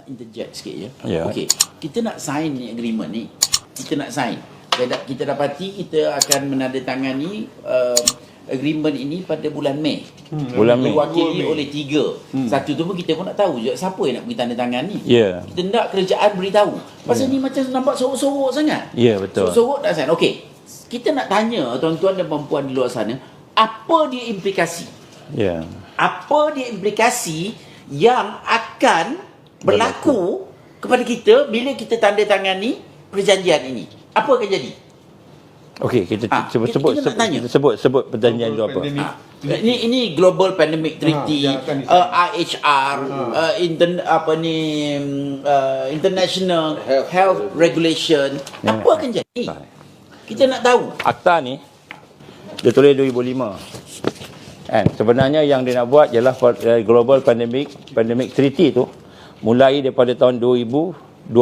interject sikit je. Ya. Okey, kita nak sign ni agreement ni. Kita nak sign. Kita dapati kita akan menandatangani agreement ini pada bulan Mei. Bulan Mei. Diwakili oleh 3. Satu tu pun kita pun nak tahu je siapa yang nak pergi tanda tangan ni. Ya. Kita nak kerajaan beritahu. Pasal ni macam nampak sorok-sorok sangat. Ya, betul. Sorok-sorok dah sign. Okey. Kita nak tanya tuan-tuan dan puan-puan di luar sana, apa dia implikasi? Ya. Apa dia implikasi yang akan berlaku kepada kita bila kita tanda tangani perjanjian ini? Apa akan jadi? Okey, kita sebut kita nak tanya. sebut perjanjian itu apa? Ini Global Pandemic Treaty, IHR, International Health Regulation. Apa akan jadi? Kita nak tahu. Akta ni dia tulis 2005. Kan? Sebenarnya yang dia nak buat ialah Global Pandemic Treaty tu mulai daripada tahun 2021.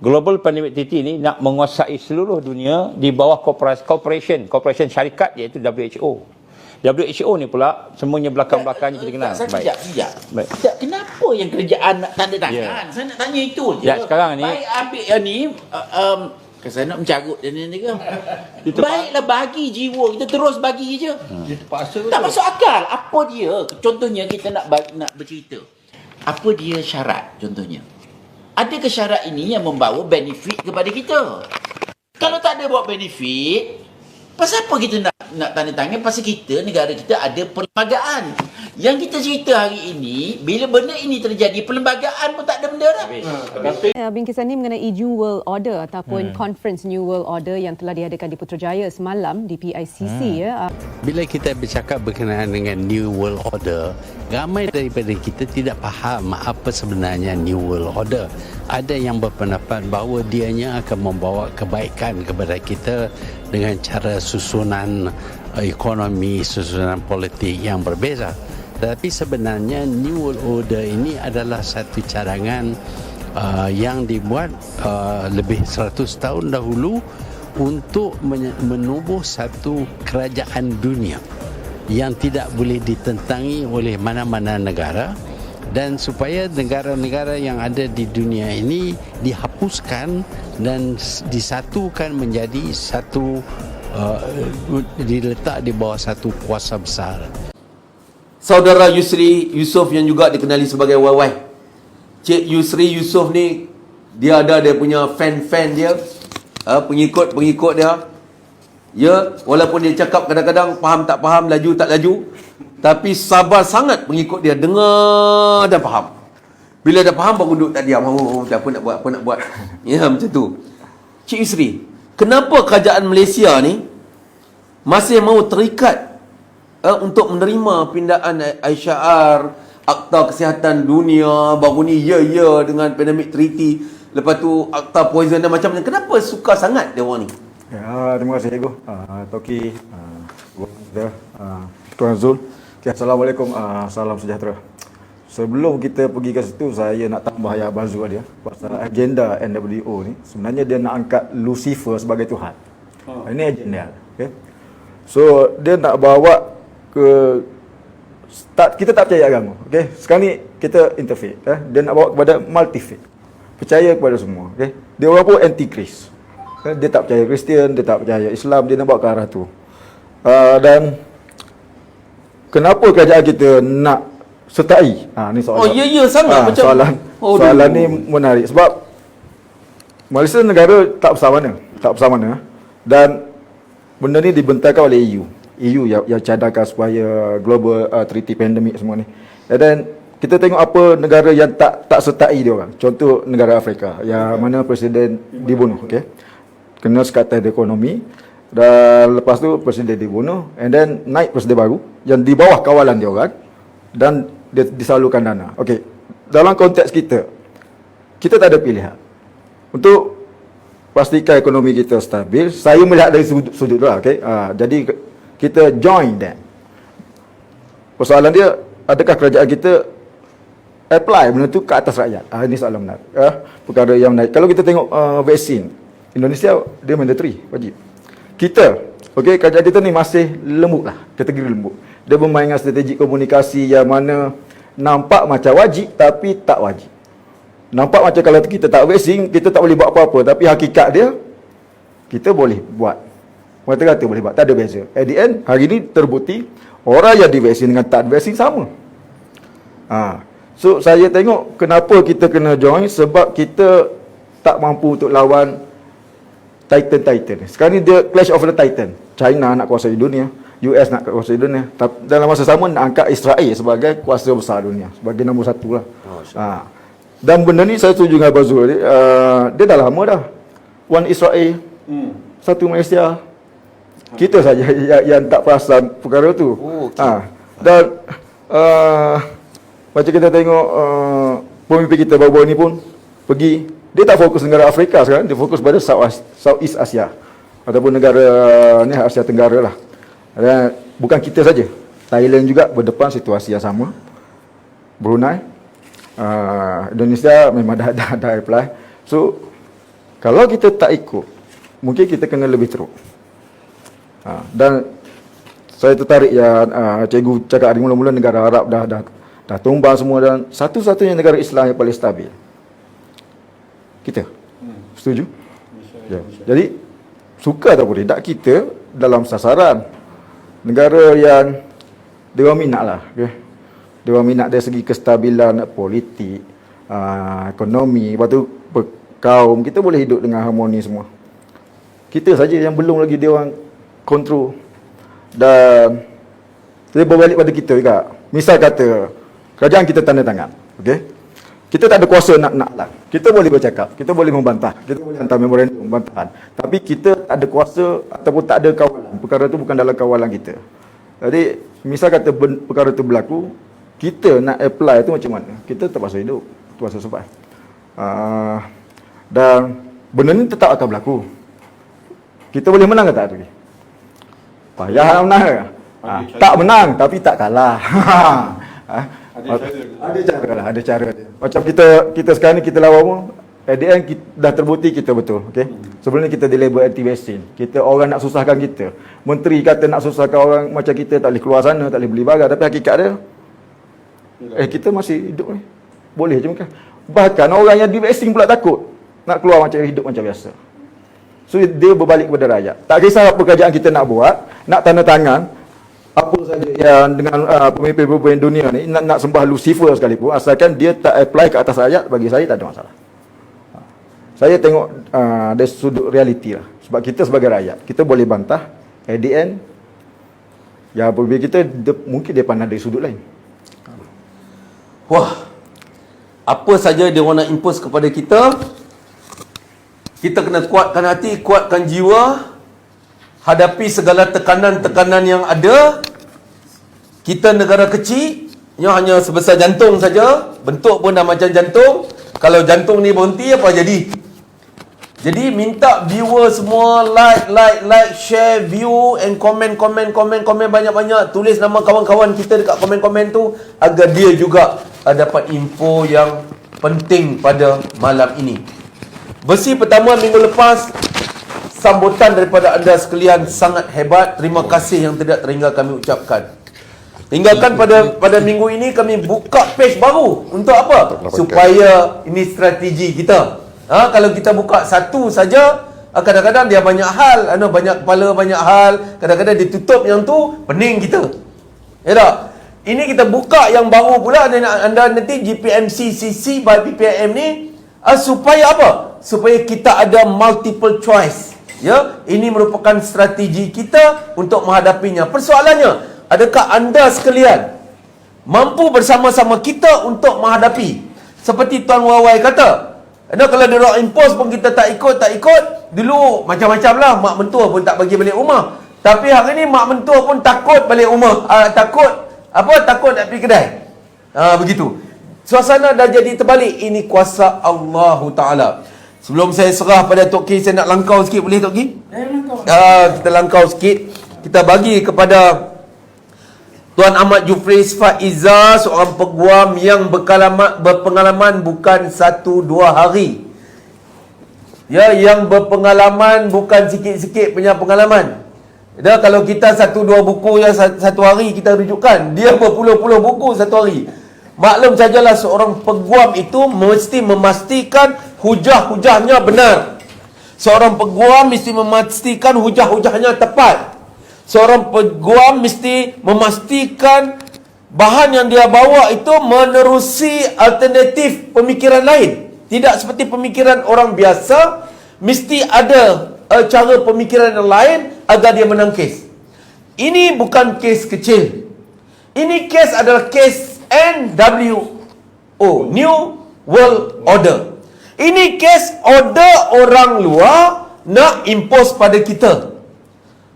Global Pandemic Treaty ni nak menguasai seluruh dunia di bawah corporation syarikat iaitu WHO. WHO ni pula semuanya belakang-belakangnya kita kenal. Sekejap. Kenapa yang kerajaan nak tanda tangan? Saya nak tanya itu je. Ya, sekarang ni baik ambil yang ni saya nak mencarut dia ni ke? Baiklah bagi jiwa kita terus bagi je. Dia terpaksa tak masuk akal. Apa dia? Contohnya kita nak bercerita. Apa dia syarat contohnya? Adakah syarat ini yang membawa benefit kepada kita? Kalau tak ada bawa benefit, pasal apa kita nak tanda tangan? Pasal kita, negara kita ada perlembagaan. Yang kita cerita hari ini, bila benda ini terjadi, perlembagaan pun tak ada benda dah. Bingkisan ini mengenai New World Order ataupun Conference New World Order yang telah diadakan di Putrajaya semalam di PICC. Bila kita bercakap berkenaan dengan New World Order, ramai daripada kita tidak faham apa sebenarnya New World Order. Ada yang berpendapat bahawa dianya akan membawa kebaikan kepada kita dengan cara susunan ekonomi, susunan politik yang berbeza. Tetapi sebenarnya New World Order ini adalah satu cadangan yang dibuat lebih 100 tahun dahulu untuk menubuh satu kerajaan dunia yang tidak boleh ditentangi oleh mana-mana negara, dan supaya negara-negara yang ada di dunia ini dihapuskan dan disatukan menjadi satu, diletak di bawah satu kuasa besar. Saudara Yusri Yusof yang juga dikenali sebagai Wai. Cik Yusri Yusof ni, dia ada dia punya fan-fan dia, pengikut-pengikut dia. Ya, walaupun dia cakap kadang-kadang faham tak faham, laju tak laju, tapi sabar sangat pengikut dia, dengar dan faham. Bila dah faham baru duduk tak diam, apa nak buat. Ya, macam tu. Cik Yusri, kenapa kerajaan Malaysia ni masih mau terikat untuk menerima pindaan IHR, Akta Kesihatan Dunia, baru ni dengan Pandemic Treaty, lepas tu Akta Poison dan macam-macam. Kenapa suka sangat dia orang ni? Ya, terima kasih Ego. Toki, Tuan Zul. Okay, Assalamualaikum, salam sejahtera. Sebelum kita pergi ke situ, saya nak tambah yang Abang Zul dia. Pasal agenda NWO ni, sebenarnya dia nak angkat Lucifer sebagai Tuhan. Ini agenda. Okay? So, dia nak bawa ke kita tak percaya agama. Okay? Sekarang ni kita interfaith. Dia nak bawa kepada multi-faith. Percaya kepada semua. Okay? Dia orang pun anti-Kris. Dia tak percaya Kristian, dia tak percaya Islam, dia nak bawa ke arah tu. Dan kenapa kerajaan kita nak sertai? Ni soalan. Sangat macam soalan ni menarik sebab Malaysia negara tak besar mana. Dan benda ni dibentangkan oleh EU yang cadangkan supaya global treaty pandemic semua ni. Dan kita tengok apa negara yang tak sertai dia orang. Contoh negara Afrika yang mana presiden dibunuh, okey. Kena sekatan ekonomi, dan lepas tu presiden dibunuh, and then naik presiden baru yang di bawah kawalan dia orang dan dia disalurkan dana. Okey. Dalam konteks kita tak ada pilihan untuk pastikan ekonomi kita stabil. Saya melihat dari sudut lah, okey. Jadi kita join that. Persoalan dia, adakah kerajaan kita apply benda tu ke atas rakyat? Ini soalan menarik. Perkara yang menarik. Kalau kita tengok vaksin, Indonesia dia mandatory, wajib. Kita, okey, kerajaan kita ni masih lembut lah, kategori lembut. Dia bermain dengan strategi komunikasi yang mana nampak macam wajib tapi tak wajib. Nampak macam kalau kita tak vaksin, kita tak boleh buat apa-apa, tapi hakikat dia kita boleh buat. Kata-kata boleh buat, tak ada beza. At the end, hari ni terbukti orang yang divaksin dengan tak divaksin sama. So saya tengok kenapa kita kena join, sebab kita tak mampu untuk lawan Titan. Sekarang ni dia clash of the Titan. China nak kuasai dunia, US nak kuasai dunia, tapi dalam masa sama nak angkat Israel sebagai kuasa besar dunia, sebagai nombor satu lah. Dan benda ni saya setuju dengan Abang Zul. Dia dah lama dah. One Israel, satu Malaysia. Kita saja yang tak perasan perkara tu. Dan macam kita tengok pemimpin kita baru-baru ni pun pergi, dia tak fokus negara Afrika sekarang, dia fokus pada Southeast Asia ataupun negara ni Asia Tenggara lah. Dan bukan kita saja, Thailand juga berdepan situasi yang sama. Brunei, Indonesia memang dah apply. So kalau kita tak ikut, mungkin kita kena lebih teruk. Dan saya tertarik yang cikgu cakap hari mula-mula negara Arab dah tumbang semua, dan satu-satunya negara Islam yang paling stabil kita. Setuju? Ya. Jadi suka ataupun tidak, kita dalam sasaran negara yang dia minat lah, okay? Dia minat dari segi kestabilan politik, ekonomi, lepas tu kaum kita boleh hidup dengan harmoni semua. Kita saja yang belum lagi dia orang kontrol. Dan saya berbalik pada kita juga. Misal kata kerajaan kita tanda tangan, okey, kita tak ada kuasa nak lah. Kita boleh bercakap, kita boleh membantah, kita boleh hantar memorandum pembantahan, tapi kita tak ada kuasa ataupun tak ada kawalan. Perkara tu bukan dalam kawalan kita. Jadi misal kata perkara tu berlaku, kita nak apply tu macam mana? Kita terpaksa hidup, terpaksa survive. Dan benda ni tetap akan berlaku. Kita boleh menang ke tak tu? Payah nak menang ke? Tak menang tapi tak kalah. Ada cara dia. Macam kita sekarang ni kita lawan pun, at the end dah terbukti kita betul, okey. Sebelum ni kita dilabel anti vaksin. Kita orang nak susahkan kita. Menteri kata nak susahkan orang macam kita tak boleh keluar sana, tak boleh beli barang, tapi hakikat dia kita masih hidup ni. Boleh je makan. Bahkan orang yang divaksin pula takut nak keluar macam hidup macam biasa. So dia berbalik kepada rakyat. Tak kisah apa kerajaan kita nak buat, nak tanda tangan apa saja yang dengan pemimpin-pemimpin dunia ni nak sembah Lucifer sekalipun, asalkan dia tak apply ke atas rakyat, bagi saya tak ada masalah. Saya tengok dari sudut realiti lah. Sebab kita sebagai rakyat, kita boleh bantah, at the end ya pemimpin kita mungkin dia pandang dari sudut lain. Wah, apa saja dia orang nak impose kepada kita, kita kena kuatkan hati, kuatkan jiwa, hadapi segala tekanan-tekanan yang ada. Kita negara kecil yang hanya sebesar jantung saja, bentuk pun dah macam jantung. Kalau jantung ni berhenti, apa jadi? Jadi minta viewer semua like, share, view and komen banyak-banyak. Tulis nama kawan-kawan kita dekat komen-komen tu agar dia juga dapat info yang penting pada malam ini. Versi pertama minggu lepas, sambutan daripada anda sekalian sangat hebat. Terima kasih yang tidak terhingga kami ucapkan. Tinggalkan pada minggu ini kami buka page baru. Untuk apa? Supaya ini strategi kita. Kalau kita buka satu saja, kadang-kadang dia banyak hal, banyak kepala, banyak hal. Kadang-kadang dia tutup yang tu, pening kita. Ya tak? Ini kita buka yang baru pula. Anda nanti GPMC-CC by PPM ni, supaya apa? Supaya kita ada multiple choice. Ya, ini merupakan strategi kita untuk menghadapinya. Persoalannya, adakah anda sekalian mampu bersama-sama kita untuk menghadapi? Seperti Tuan Wawai kata, kalau dia nak impose pun kita tak ikut. Dulu macam-macam lah, mak mentua pun tak bagi balik rumah. Tapi hari ni mak mentua pun takut balik rumah. Takut nak pergi kedai. Begitu. Suasana dah jadi terbalik. Ini kuasa Allah Ta'ala. Sebelum saya serah pada Tok Ki, saya nak langkau sikit, boleh Tok Ki? Kita langkau sikit. Kita bagi kepada Tuan Ahmad Jufri Faiza, seorang peguam yang berpengalaman bukan 1-2 hari. Ya, yang berpengalaman bukan sikit-sikit punya pengalaman. Ya, kalau kita 1-2 buku yang satu hari kita rujukkan, dia berpuluh-puluh buku satu hari. Maklum sajalah seorang peguam itu mesti memastikan hujah-hujahnya benar. Seorang peguam mesti memastikan hujah-hujahnya tepat. Seorang peguam mesti memastikan bahan yang dia bawa itu menerusi alternatif pemikiran lain. Tidak seperti pemikiran orang biasa, mesti ada cara pemikiran yang lain agar dia menang kes. Ini bukan kes kecil. Ini kes adalah kes NWO, New World Order. Ini kes order orang luar nak impose pada kita.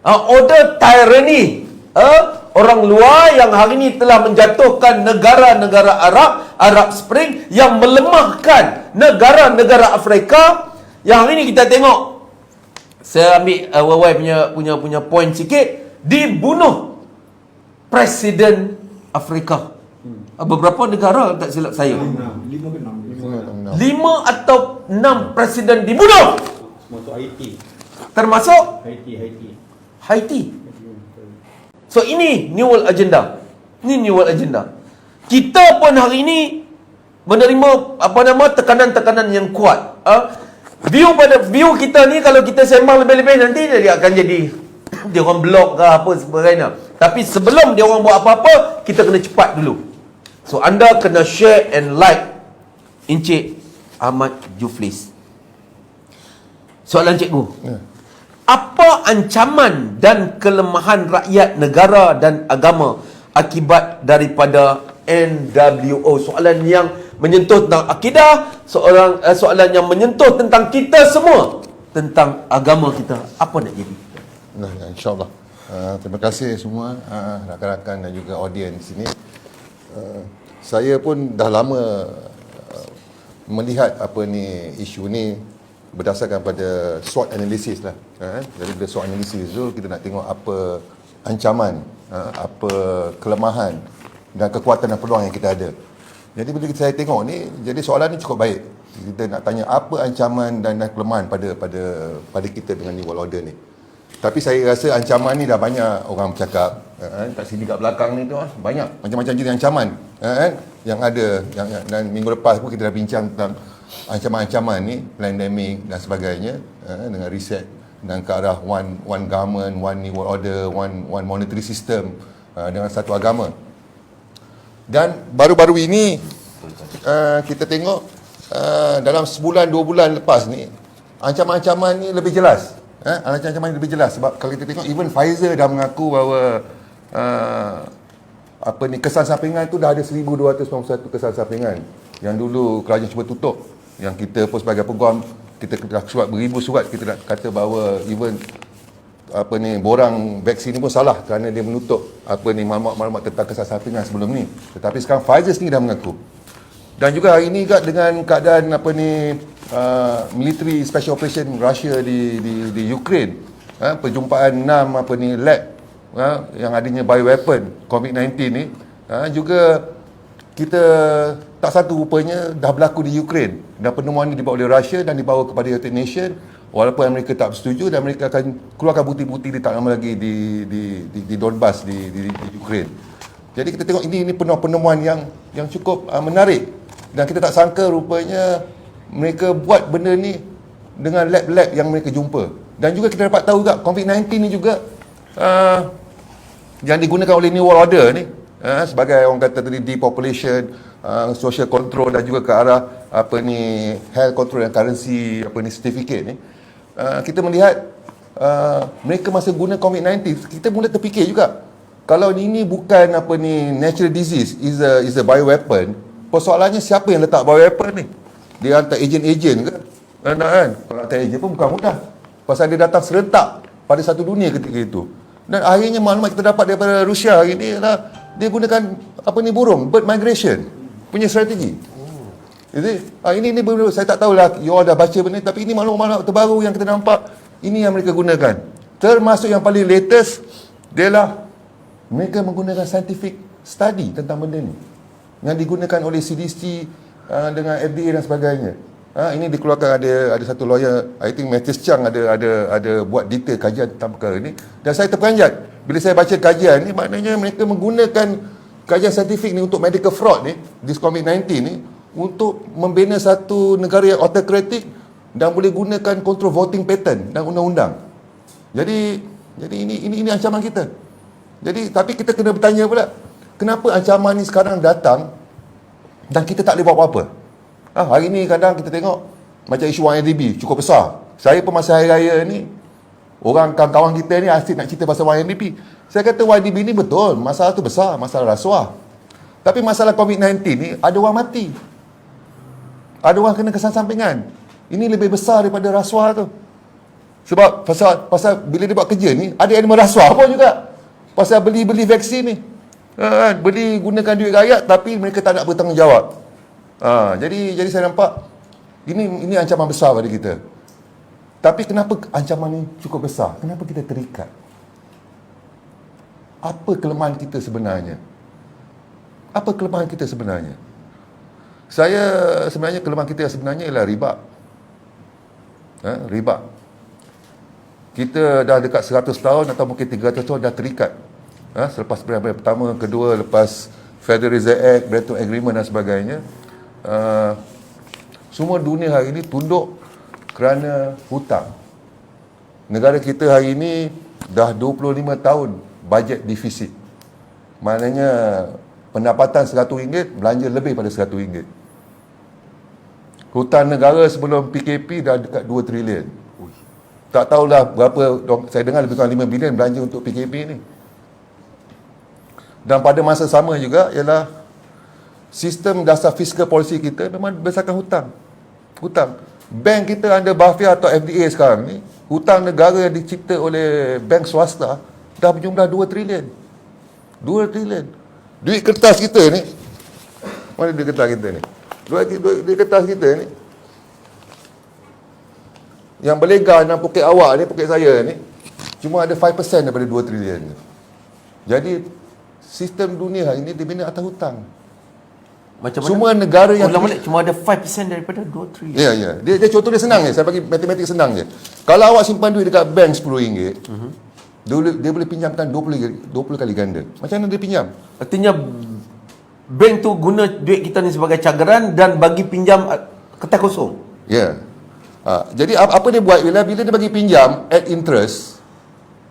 Order tyranny. Orang luar yang hari ini telah menjatuhkan negara-negara Arab Spring, yang melemahkan negara-negara Afrika. Yang hari ini kita tengok, saya ambil YY punya point sikit, dibunuh Presiden Afrika. Beberapa negara tak silap saya. 5 atau 6 presiden dibunuh. Termasuk Haiti. So ini New World Agenda. Ini New World Agenda. Kita pun hari ini menerima tekanan-tekanan yang kuat. View kita ni, kalau kita sembang lebih-lebih, nanti dia akan jadi dia orang blok ke apa sebagainya. Tapi sebelum dia orang buat apa-apa, kita kena cepat dulu. So anda kena share and like Encik Ahmad Juflis. Soalan cikgu, apa ancaman dan kelemahan rakyat, negara dan agama akibat daripada NWO? Soalan yang menyentuh tentang akidah, soalan yang menyentuh tentang kita semua, tentang agama kita. Apa nak jadi? Nah, insyaAllah. Terima kasih semua rakan-rakan dan juga audiens sini. Saya pun dah lama melihat isu ni berdasarkan pada SWOT analysis lah. Jadi bila SWOT analysis tu, kita nak tengok apa ancaman, apa kelemahan dan kekuatan dan peluang yang kita ada. Jadi bila saya tengok ni, jadi soalan ni cukup baik. Kita nak tanya apa ancaman dan kelemahan pada kita dengan New World Order ni. Tapi saya rasa ancaman ni dah banyak orang bercakap. Kat sini kat belakang ni tu banyak macam-macam jenis ancaman yang ada, dan minggu lepas pun kita dah bincang tentang ancaman-ancaman ni, pandemik dan sebagainya, dengan riset dan ke arah one government, one New World Order, one monetary system, dengan satu agama. Dan baru-baru ini kita tengok dalam sebulan 2 bulan lepas ni, ancaman-ancaman ni lebih jelas. Ancaman lebih jelas, sebab kalau kita tengok, even Pfizer dah mengaku bahawa kesan sampingan tu dah ada 1291 kesan sampingan yang dulu kerajaan cuba tutup, yang kita pun sebagai peguam, kita dah beribu surat, kita nak kata bahawa even borang vaksin ni pun salah kerana dia menutup maklumat tentang kesan sampingan sebelum ni. Tetapi sekarang Pfizer sendiri dah mengaku. Dan juga hari ini dengan keadaan military special operation Russia di Ukraine, perjumpaan 6 lab yang adanya bioweapon COVID-19 ni, juga kita tak satu rupanya dah berlaku di Ukraine, dan penemuan ini dibawa oleh Russia dan dibawa kepada United Nations, walaupun mereka tak bersetuju, dan mereka akan keluarkan bukti-bukti di tak lama lagi di Donbas di Ukraine. Jadi kita tengok ini penemuan yang cukup menarik, dan kita tak sangka rupanya mereka buat benda ni dengan lab-lab yang mereka jumpa. Dan juga kita dapat tahu juga COVID-19 ni juga yang digunakan oleh New World Order ni sebagai orang kata tadi depopulation, social control, dan juga ke arah health control dan currency certificate ni. Kita melihat mereka masa guna COVID-19, kita mula terfikir juga, kalau ini bukan natural disease, is a bioweapon, persoalannya siapa yang letak bioweapon ni? Dia hantar ejen-ejen ke? Kan? Kalau hantar ejen pun bukan mudah, pasal dia datang serentak pada satu dunia ketika itu. Dan akhirnya maklumat kita dapat daripada Rusia hari ini adalah dia gunakan burung, bird migration punya strategi. Jadi ini benar, saya tak tahulah you all dah baca benda ni, tapi ini maklumat terbaru yang kita nampak, ini yang mereka gunakan. Termasuk yang paling latest, ialah mereka menggunakan scientific study tentang benda ni yang digunakan oleh CDC dengan FDA dan sebagainya. Ini dikeluarkan ada satu lawyer, I think Matthews Chang ada buat detail kajian tentang perkara ini, dan saya terperanjat bila saya baca kajian ni. Maknanya mereka menggunakan kajian saintifik ni untuk medical fraud ni, di COVID-19 ni, untuk membina satu negara yang autokratik dan boleh gunakan kontrol voting pattern dan undang-undang. Jadi ini ancaman kita. Jadi tapi kita kena bertanya pula, kenapa ancaman ni sekarang datang dan kita tak boleh buat apa-apa? Hari ni kadang kita tengok macam isu YNDB cukup besar. Saya pun masa hari raya ni, orang kawan-kawan kita ni asyik nak cerita pasal YNDB. Saya kata YNDB ni betul, masalah tu besar, masalah rasuah. Tapi masalah COVID-19 ni ada orang mati. Ada orang kena kesan sampingan. Ini lebih besar daripada rasuah tu. Sebab pasal bila dia buat kerja ni, ada yang merasuah pun juga. Pasal beli vaksin ni. Beli gunakan duit rakyat tapi mereka tak nak bertanggungjawab. Jadi saya nampak ini ancaman besar pada kita. Tapi kenapa ancaman ni cukup besar? Kenapa kita terikat? Apa kelemahan kita sebenarnya? Apa kelemahan kita sebenarnya? Sebenarnya kelemahan kita sebenarnya ialah riba. Riba. Kita dah dekat 100 tahun atau mungkin 300 tahun dah terikat. Selepas Perang Pertama, kedua, lepas Federal Reserve Act, Bretton Agreement dan sebagainya. Semua dunia hari ini tunduk kerana hutang. Negara kita hari ini dah 25 tahun bajet defisit. Maknanya pendapatan RM100, belanja lebih pada RM100. Hutang negara sebelum PKP dah dekat 2 trilion. Tak tahulah berapa, saya dengar lebih kurang 5 bilion belanja untuk PKP ni. Dan pada masa sama juga ialah sistem dasar fiskal policy kita memang berdasarkan hutang. Bank kita under BAFIA atau FDA sekarang ni, hutang negara yang dicipta oleh bank swasta dah berjumlah 2 trilion. 2 trilion. Duit kertas kita ni, mana duit kertas kita ni? Duit kertas kita ni, yang berlegar dalam poket awak ni, poket saya ni, cuma ada 5% daripada 2 trilion ni. Jadi sistem dunia hari ni dibina atas hutang. Macam mana? Semua negara yang cuma ada 5% daripada 2 trilion. Ya. Dia contoh dia senang je. Saya bagi matematik senang je. Kalau awak simpan duit dekat bank RM10, dia boleh pinjamkan 20 kali ganda. Macam mana dia pinjam? Artinya bank tu guna duit kita ni sebagai cagaran dan bagi pinjam kertas kosong. Ya. Jadi apa dia buat bila dia bagi pinjam at interest,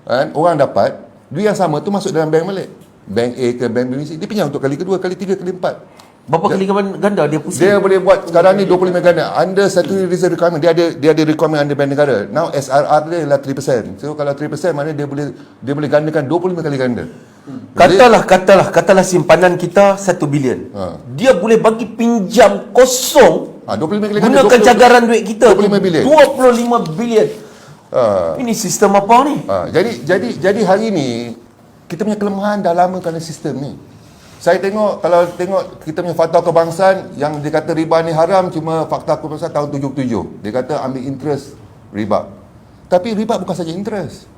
kan, orang dapat duit yang sama tu masuk dalam bank balik. Bank A ke bank B, dia pinjam untuk kali kedua, kali tiga, kali empat. Berapa kali ganda dia pusing? Dia boleh buat sekarang ni 25 ganda. Under statutory reserve requirement, dia ada requirement under bank negara. Now SRR dia ialah 3%. So kalau 3% maknanya dia boleh gandakan 25 kali ganda. Katalah simpanan kita 1 bilion. Dia boleh bagi pinjam kosong 25 kali ganda. gunakan cagaran duit kita 25 bilion. 25 bilion. Ini sistem apa ni? Jadi hari ni kita punya kelemahan dah lama kerana sistem ni. Saya kalau tengok kita punya Fakta Kebangsaan yang dia kata riba ni haram, cuma Fakta Kebangsaan tahun 77. Dia kata ambil interest riba. Tapi riba bukan saja interest.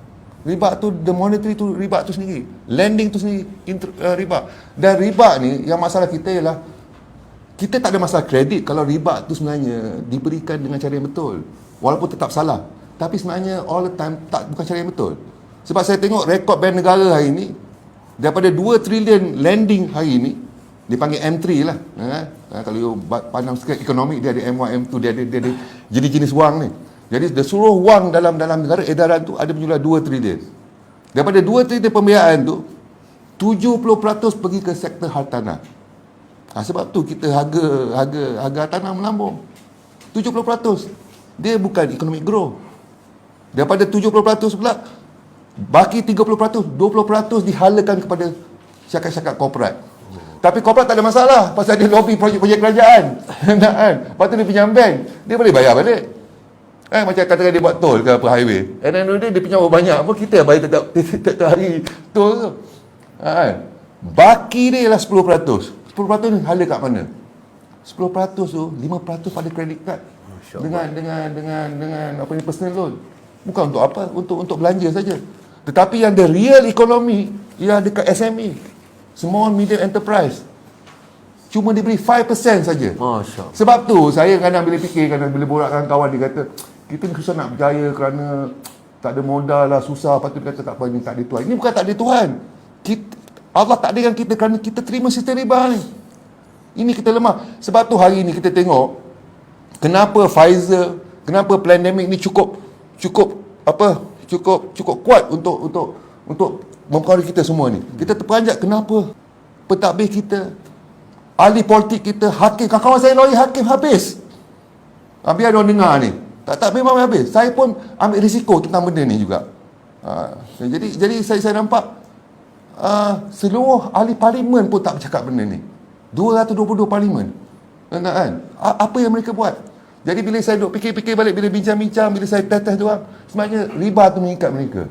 Riba tu, the monetary tu, riba tu sendiri. Lending tu sendiri riba. Dan riba ni yang masalah kita ialah kita tak ada masalah kredit kalau riba tu sebenarnya diberikan dengan cara yang betul. Walaupun tetap salah. Tapi sebenarnya all the time bukan cara yang betul. Sebab saya tengok rekod bank negara hari ni, daripada 2 trilion lending hari ni, dipanggil M3 lah. Kalau you pandang sikit ekonomi, dia ada M1, M2, dia ada jenis-jenis wang ni. Jadi seluruh wang dalam negara edaran tu ada berjumlah 2 trilion. Daripada 2 trilion pembiayaan tu, 70% pergi ke sektor hartanah. Sebab tu kita harga tanah melambung. 70%. Dia bukan economic growth. Daripada 70% pula, baki 30%, 20% dihalakan kepada syarikat-syarikat korporat. Tapi korporat tak ada masalah pasal dia lobby projek-projek kerajaan. Kan? Lepas tu dia pinjam bank, dia boleh bayar balik. Macam katakan dia buat tol ke apa highway. And then dia pinjam banyak apa, kita bayar tetap hari tol tu. Baki dia ialah 10%. 10% ni hala kat mana? 10% tu 5% pada credit card. Dengan apa ni, personal loan. Bukan untuk apa, untuk belanja saja. Tetapi yang the real economy ialah dekat SME, small medium enterprise. Cuma diberi 5% saja. Masya-Allah. Sebab tu saya kadang bila borak dengan kawan, dia kata kita ni susah nak berjaya kerana tak ada modal lah, susah. Lepas tu dia kata tak apa, ni tak ada Tuhan. Ini bukan tak ada Tuhan. Allah takdirkan kita kerana kita terima sistem riba ni. Ini kita lemah. Sebab tu hari ni kita tengok kenapa Pfizer, kenapa pandemik ni cukup kuat untuk mempengaruhi kita semua ni. Kita terperanjat kenapa pentadbir kita, ahli politik kita, hakim, kawan-kawan saya lawyer hakim habis. Biar orang dengar ni. Tak memang habis. Saya pun ambil risiko tentang benda ni juga. Jadi saya nampak seluruh ahli parlimen pun tak bercakap benda ni. 222 parlimen. Kan? Apa yang mereka buat? Jadi bila saya duk fikir-fikir balik, bila bincang-bincang, bila saya test dia orang, sebenarnya riba tu mengikat mereka.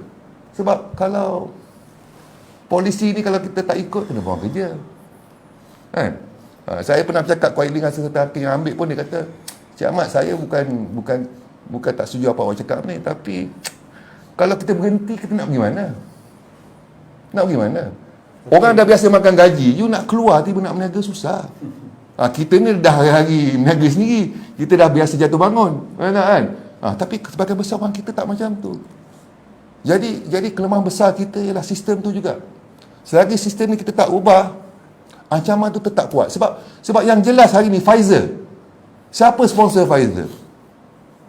Sebab kalau polisi ni kalau kita tak ikut, kena buang kerja. Kan? Saya pernah bercakap quietly dengan seseorang hakim yang ambil pun, dia kata, Cik Ahmad, saya bukan tak setuju apa awak cakap ni, tapi kalau kita berhenti, kita nak pergi mana? Nak pergi mana? Orang dah biasa makan gaji, you nak keluar tiba nak berniaga susah. Kita ni dah hari-hari berniaga sendiri, kita dah biasa jatuh bangun, kan? Tapi sebagai besar orang kita tak macam tu. Jadi kelemahan besar kita ialah sistem tu juga. Selagi sistem ni kita tak ubah, ancaman tu tetap kuat. Sebab yang jelas hari ni Pfizer. Siapa sponsor Pfizer?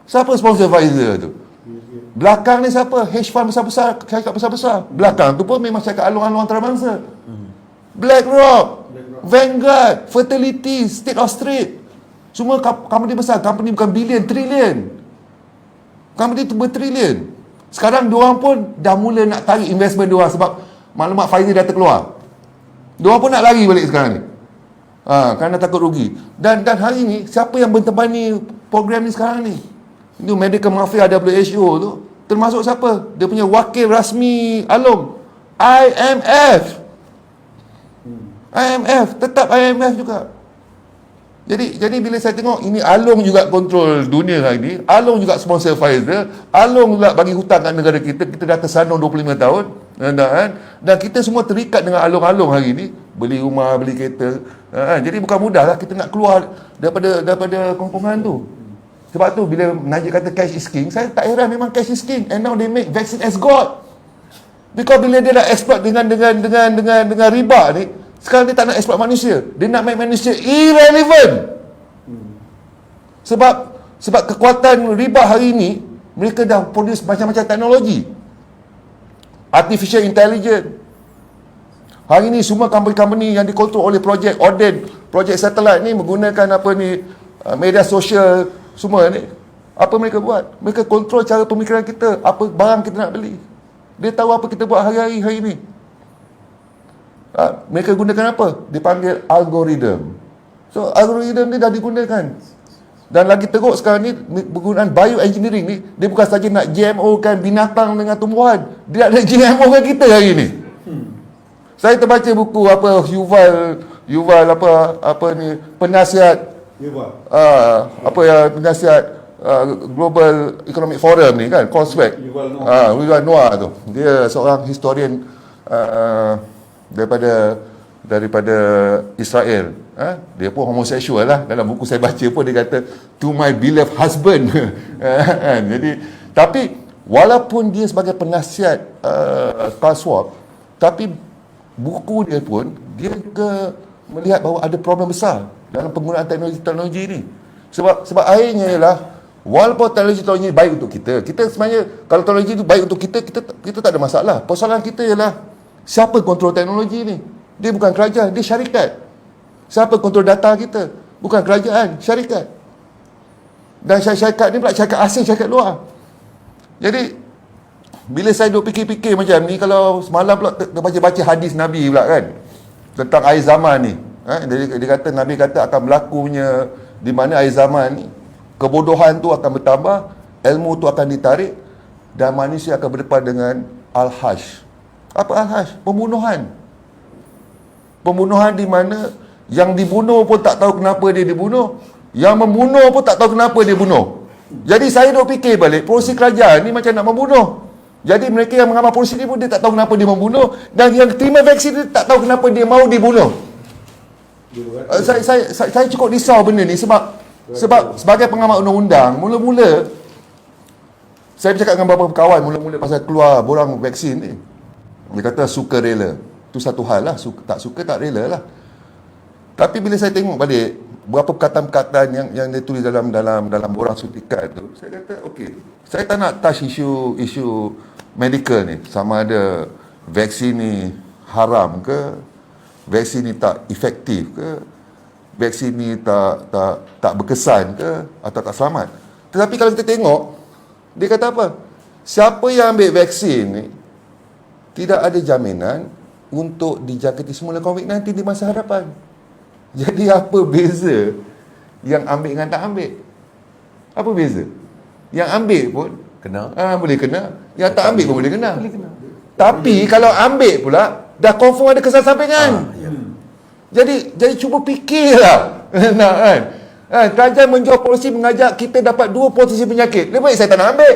Siapa sponsor Pfizer tu? Belakang ni siapa? Hedge fund besar-besar, syarikat besar-besar. Belakang tu pun memang syarikat alung-alung antarabangsa. BlackRock, Vanguard, Fertility, State of Street. Semua company besar, company bukan bilion, trilion. Company tu bertrilion. Sekarang diorang pun dah mula nak tarik investment diorang sebab maklumat Pfizer dah terkeluar. Diorang pun nak lari balik sekarang ni. Kerana takut rugi. Dan hari ni, siapa yang bertempani program ni sekarang ni? Itu medical mafia WHO tu. Termasuk siapa? Dia punya wakil rasmi Alung. IMF. Tetap IMF juga. Jadi bila saya tengok ini Alung juga kontrol dunia hari ni, Alung juga sponsor Pfizer, Alung juga bagi hutang kat negara kita dah tersanung 25 tahun, dan kita semua terikat dengan Alung-Alung hari ni, beli rumah, beli kereta. Jadi bukan mudah lah kita nak keluar daripada kongkongan tu. Sebab tu bila Najib kata cash is king, saya tak heran, memang cash is king, and now they make vaccine as God. Because bila dia nak exploit dengan riba ni, sekarang dia tak nak exploit manusia, dia nak make manusia irrelevant. Sebab kekuatan riba hari ni, mereka dah produce macam-macam teknologi, artificial intelligence. Hari ni semua company-company yang dikontrol oleh projek Oden, projek satellite ni menggunakan media sosial semua ni. Apa mereka buat? Mereka kontrol cara pemikiran kita, apa barang kita nak beli. Dia tahu apa kita buat hari-hari hari ni. Mereka gunakan apa? Dipanggil algoritma. So algoritma ni dah digunakan. Dan lagi teruk sekarang ni, penggunaan bioengineering ni, dia bukan saja nak GMO kan binatang dengan tumbuhan, dia nak GMO kan kita hari ni. Saya terbaca buku Yuval penasihat penasihat Global Economic Forum ni kan, Consweg. Yuval Noah tu. Dia seorang historian daripada Israel. Dia pun homoseksual lah. Dalam buku saya baca pun dia kata, to my beloved husband. Jadi, tapi walaupun dia sebagai penasihat Klaus Schwab, tapi buku dia pun, dia juga melihat bahawa ada problem besar dalam penggunaan teknologi ni. Sebab akhirnya ialah, walaupun teknologi baik untuk kita sebenarnya, kalau teknologi itu baik untuk kita tak ada masalah. Persoalan kita ialah, siapa kontrol teknologi ni? Dia bukan kerajaan, dia syarikat. Siapa kontrol data kita? Bukan kerajaan, syarikat. Dan syarikat ni pula syarikat asing, syarikat luar. Jadi, bila saya duk fikir-fikir macam ni, kalau semalam pula terbaca-baca hadis Nabi pula kan, tentang akhir zaman ni. Dia kata, Nabi kata akan berlakunya di mana akhir zaman ni, kebodohan tu akan bertambah, ilmu tu akan ditarik, dan manusia akan berdepan dengan al-hash. Apa al-hash? Pembunuhan. Pembunuhan di mana yang dibunuh pun tak tahu kenapa dia dibunuh, yang membunuh pun tak tahu kenapa dia bunuh. Jadi saya duk fikir balik, polisi kerajaan ni macam nak membunuh. Jadi mereka yang mengamal polisi ni pun dia tak tahu kenapa dia membunuh, dan yang terima vaksin dia tak tahu kenapa dia mau dibunuh. Saya cukup risau benda ni sebab sebagai pengamat undang-undang, mula-mula saya bercakap dengan beberapa kawan mula-mula pasal keluar borang vaksin ni. Dia kata sukarela. tu satu hal lah, tak suka tak rela lah. Tapi bila saya tengok balik berapa perkataan-perkataan yang dia tulis dalam borang sutikat tu, saya kata okey, saya tak nak touch isu medical ni, sama ada vaksin ni haram ke, vaksin ni tak efektif ke, vaksin ni tak berkesan ke, atau tak selamat. Tetapi kalau kita tengok, dia kata apa? Siapa yang ambil vaksin ni tidak ada jaminan untuk dijangkiti semula COVID-19 di masa hadapan. Jadi apa beza yang ambil dengan tak ambil? Apa beza? Yang ambil pun Kena. boleh kena, yang tak ambil pun boleh kena. Tapi kalau ambil pula dah confirm ada kesan sampingan. Jadi cuba fikirlah. Nak kan? Kerajaan menjual polisi mengajak kita dapat 2 posisi penyakit. Lebih baik saya tak nak ambil.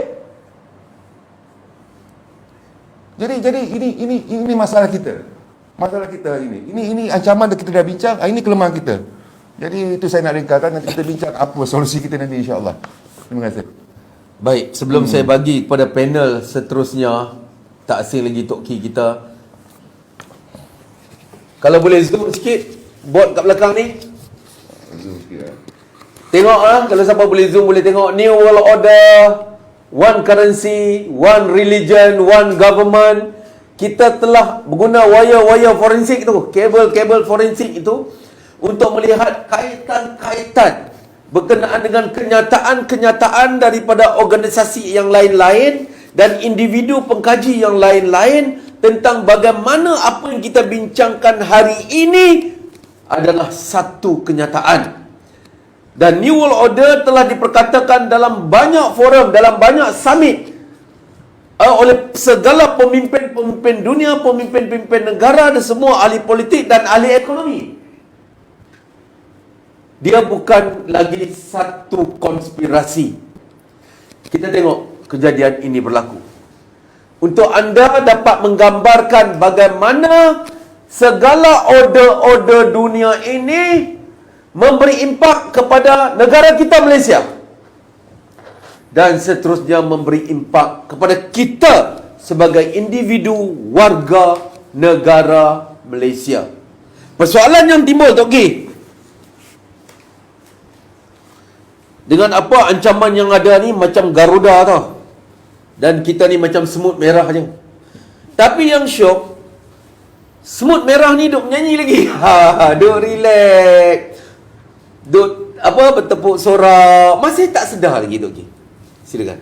Jadi ini masalah kita. Masalah kita hari ini. Ini ancaman yang kita dah bincang, ini kelemahan kita. Jadi itu saya nak ringkaskan, nanti kita bincang apa solusi kita nanti insya-Allah. Terima kasih. Baik, sebelum saya bagi kepada panel seterusnya, tak asing lagi Tok Ki kita. Kalau boleh zoom sikit board kat belakang ni. Tengoklah, kalau siapa boleh zoom boleh tengok New World Order, one currency, one religion, one government. Kita telah mengguna wire-wire forensik tu, kabel-kabel forensik itu untuk melihat kaitan-kaitan berkenaan dengan kenyataan-kenyataan daripada organisasi yang lain-lain dan individu pengkaji yang lain-lain tentang bagaimana apa yang kita bincangkan hari ini adalah satu kenyataan. Dan New World Order telah diperkatakan dalam banyak forum, dalam banyak summit oleh segala pemimpin-pemimpin dunia, pemimpin-pemimpin negara dan semua ahli politik dan ahli ekonomi. Dia bukan lagi satu konspirasi. Kita tengok kejadian ini berlaku. Untuk anda dapat menggambarkan bagaimana segala order-order dunia ini memberi impak kepada negara kita Malaysia. Dan seterusnya memberi impak kepada kita sebagai individu warga negara Malaysia. Persoalan yang timbul, Tok Ki, dengan apa ancaman yang ada ni macam Garuda tau. Dan kita ni macam semut merah je. Tapi yang syok, semut merah ni duk menyanyi lagi. Duk relax. Duk bertepuk sorak. Masih tak sedar lagi, Tok Ki. Silakan.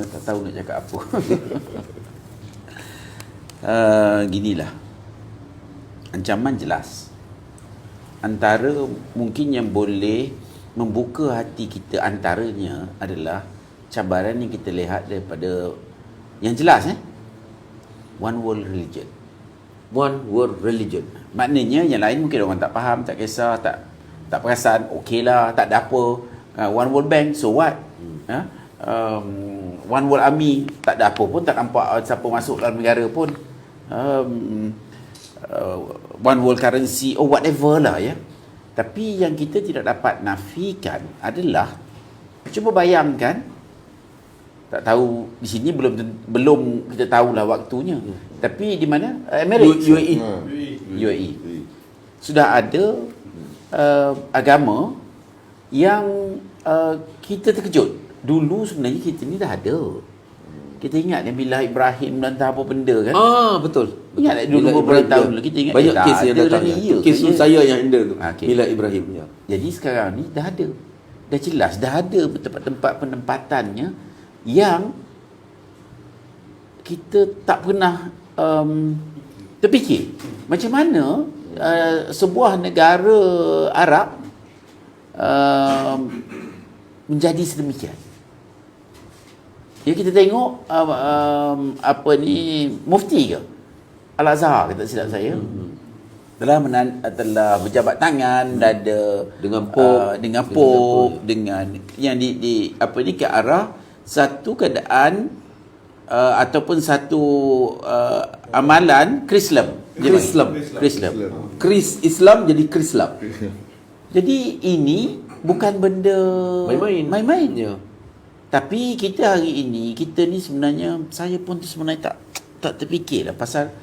Tak tahu nak cakap apa. Ginilah. Ancaman jelas. Antara mungkin yang boleh membuka hati kita antaranya adalah cabaran yang kita lihat daripada yang jelas one world religion. One world religion. Maknanya yang lain mungkin orang tak faham, tak kisah, tak perasan, okeylah, tak ada apa. One World Bank, so what? One World Army, tak ada apa pun, tak nampak siapa masuk dalam negara pun. One World Currency, whatever lah ya. Tapi yang kita tidak dapat nafikan adalah, cuba bayangkan, tak tahu di sini belum kita tahulah waktunya. Tapi di mana? Emirates, UAE. Sudah ada agama yang kita terkejut. Dulu sebenarnya kita ni dah ada. Kita ingat yang bila Ibrahim dan tak apa benda kan? Betul. Ingat dulu beberapa tahun dulu kita ingat banyak kes yang datang. Kes saya yang handle tu. Milad Ibrahim. Jadi sekarang ni dah ada. Dah jelas dah ada tempat-tempat penempatannya yang kita tak pernah terfikir. Macam mana sebuah negara Arab menjadi sedemikian. Ya, kita tengok mufti ke Al-Azhar, kita silap saya, telah berjabat tangan dan ada dengan Pope dengan yang ke arah satu keadaan ataupun satu amalan Krislam. Kris Islam jadi Krislam. Jadi ini bukan benda main-main. Ya. Tapi kita hari ini, kita ni sebenarnya, saya pun sebenarnya tak terfikirlah pasal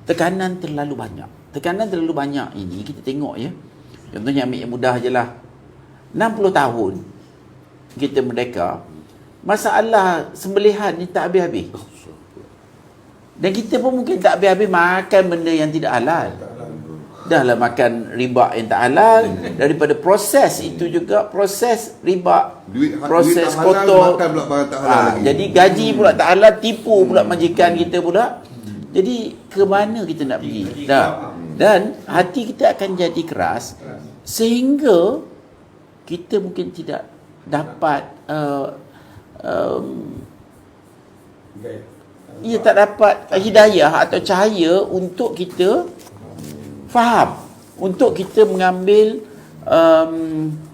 tekanan terlalu banyak. Tekanan terlalu banyak ini kita tengok ya. Contohnya ambil yang mudah je lah. 60 tahun kita merdeka, masalah sembelihan ni tak habis-habis. Dan kita pun mungkin tak habis-habis makan benda yang tidak halal. Dahlah makan riba yang tak halal, daripada proses itu juga proses riba, proses duit tak halal, kotor, makan pula barang tak halal lagi. jadi gaji pula tak halal, tipu pula majikan kita pula. Jadi ke mana kita nak pergi? Dan hati kita akan jadi keras sehingga kita mungkin tidak dapat tak dapat hidayah atau cahaya untuk kita faham, untuk kita mengambil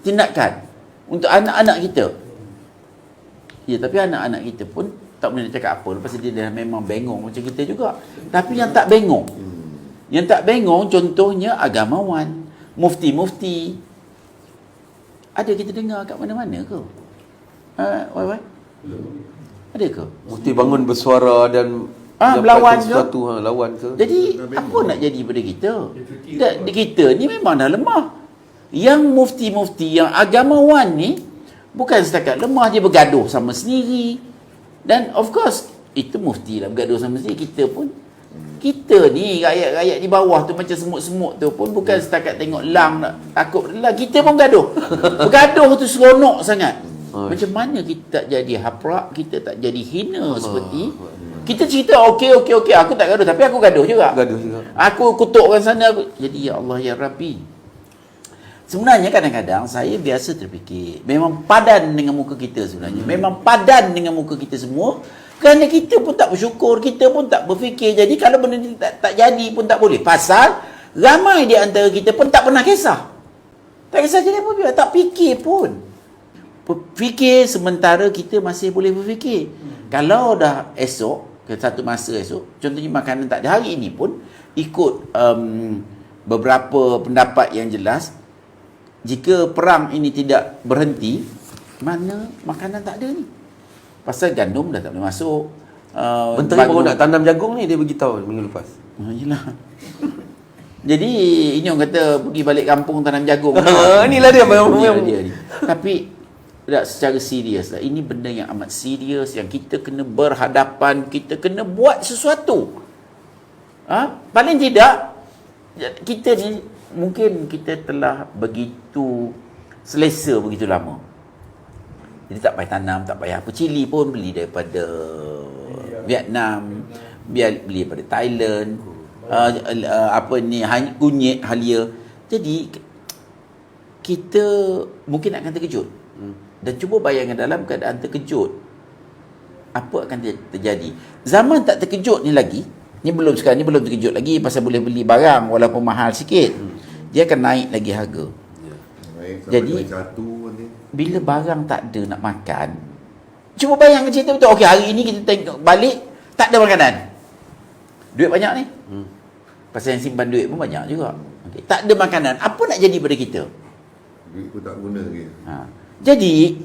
tindakan untuk anak-anak kita. Ya, tapi anak-anak kita pun tak boleh nak cakap apa, lepas dia dah memang bengong macam kita juga. Tapi yang tak bengong, contohnya agamawan, mufti-mufti. Ada kita dengar kat mana-mana ke? Wai? Ada ke? Mufti bangun bersuara dan melawan ke? sesuatu, lawan ke? Jadi apa nak jadi pada kita? Kita ni memang dah lemah. Yang mufti-mufti, yang agamawan ni bukan setakat lemah, dia bergaduh sama sendiri. Dan of course itu mufti lah bergaduh sama sendiri. Kita ni rakyat-rakyat di bawah tu macam semut-semut tu pun bukan setakat tengok lang nak takut lang, kita pun bergaduh. Bergaduh tu seronok sangat. Macam mana kita tak jadi haprak, kita tak jadi hina seperti kita cerita okey aku tak gaduh tapi aku gaduh juga. Aku kutuk orang sana jadi ya Allah ya Rabbi. Sebenarnya kadang-kadang saya biasa terfikir memang padan dengan muka kita sebenarnya. Memang padan dengan muka kita semua. Kerana kita pun tak bersyukur, kita pun tak berfikir. Jadi kalau benda ni tak jadi pun tak boleh. Pasal ramai di antara kita pun tak pernah kisah. Tak kisah jadi apa, tak fikir pun. Fikir sementara kita masih boleh berfikir. Kalau dah esok, ke satu masa esok, contohnya makanan tak ada, hari ini pun ikut beberapa pendapat yang jelas, jika perang ini tidak berhenti, mana makanan tak ada ni. Pasal gandum dah tak boleh masuk. Menteri baru nak tanam jagung ni, dia beritahu minggu lepas. Yelah. Jadi ini orang kata pergi balik kampung tanam jagung. Inilah dia dia. Tapi tak, secara serius lah, ini benda yang amat serius yang kita kena berhadapan, kita kena buat sesuatu. Paling tidak kita ni mungkin kita telah begitu selesa begitu lama. Jadi tak payah tanam, tak payah apa. Cili pun beli daripada Vietnam, beli daripada Thailand, kunyit, halia. Jadi kita mungkin akan terkejut. Dan cuba bayangkan dalam keadaan terkejut, apa akan terjadi? Zaman tak terkejut ni lagi, sekarang ni belum terkejut lagi pasal boleh beli barang walaupun mahal sikit. Dia akan naik lagi harga. Jadi bila barang tak ada nak makan, cuba bayangkan cerita betul. Okey, hari ni kita tengok balik tak ada makanan. Duit banyak ni. Pasal yang simpan duit pun banyak juga. Okay. Tak ada makanan. Apa nak jadi pada kita? Duit pun tak guna lagi. Jadi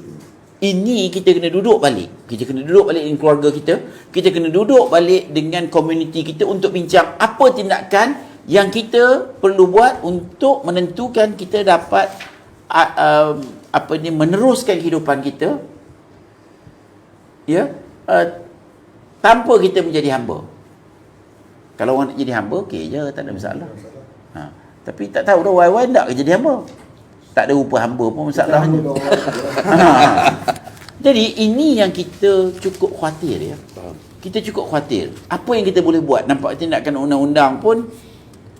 ini kita kena duduk balik. Kita kena duduk balik dengan keluarga kita. Kita kena duduk balik dengan komuniti kita untuk bincang apa tindakan yang kita perlu buat untuk menentukan kita dapat meneruskan kehidupan kita, ya, tanpa kita menjadi hamba. Kalau orang nak jadi hamba, okey je, tak ada masalah. Tapi tak tahu dah why nak jadi hamba. Tak ada rupa hamba pun masalahnya. Jadi ini yang kita cukup khawatir, ya. Kita cukup khawatir. Apa yang kita boleh buat? Nampak tindakan undang-undang pun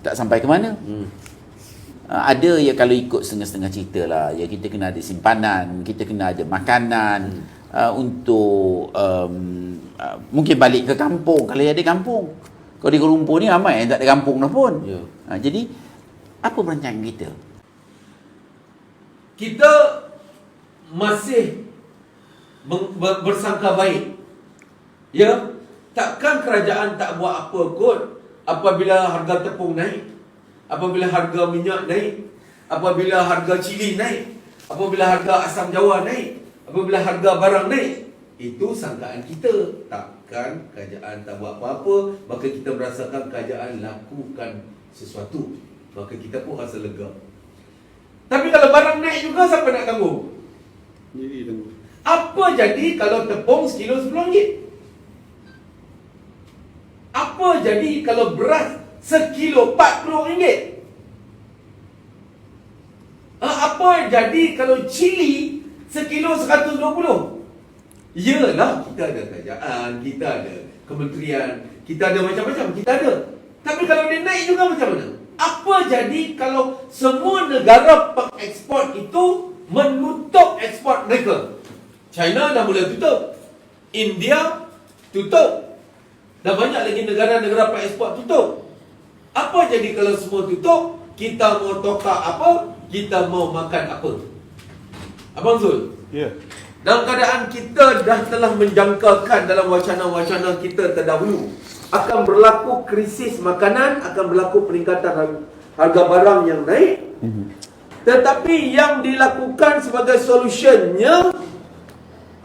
tak sampai ke mana. Ada ya, kalau ikut setengah-setengah cerita lah, ya, kita kena ada simpanan, kita kena ada makanan untuk mungkin balik ke kampung kalau ada kampung. Kalau di Kuala Lumpur ni ramai yang tak ada kampung dah pun. Jadi apa perancangan kita? Kita masih bersangka baik. Ya, takkan kerajaan tak buat apa kot apabila harga tepung naik, apabila harga minyak naik, apabila harga cili naik, apabila harga asam jawa naik, apabila harga barang naik. Itu sangkaan kita. Tak. kan kerajaan tak buat apa-apa, maka kita merasakan kerajaan lakukan sesuatu, maka kita pun rasa lega. Tapi kalau barang naik juga, siapa nak tanggung? Jadi tanggung. Apa jadi kalau tepung sekilo RM10? Apa jadi kalau beras sekilo RM40? Apa jadi kalau cili sekilo RM120? Yalah, kita ada kerajaan, kita ada kementerian, kita ada macam-macam, kita ada. Tapi kalau dia naik juga macam mana? Apa jadi kalau semua negara pengekspor itu menutup ekspor mereka? China dah mula tutup, India tutup, dan banyak lagi negara-negara pengekspor tutup. Apa jadi kalau semua tutup? Kita mau tukar apa? Kita mau makan apa? Abang Zul? Ya. Dalam keadaan kita dah telah menjangkakan dalam wacana-wacana kita terdahulu, akan berlaku krisis makanan, akan berlaku peningkatan harga barang yang naik. Tetapi yang dilakukan sebagai solutionnya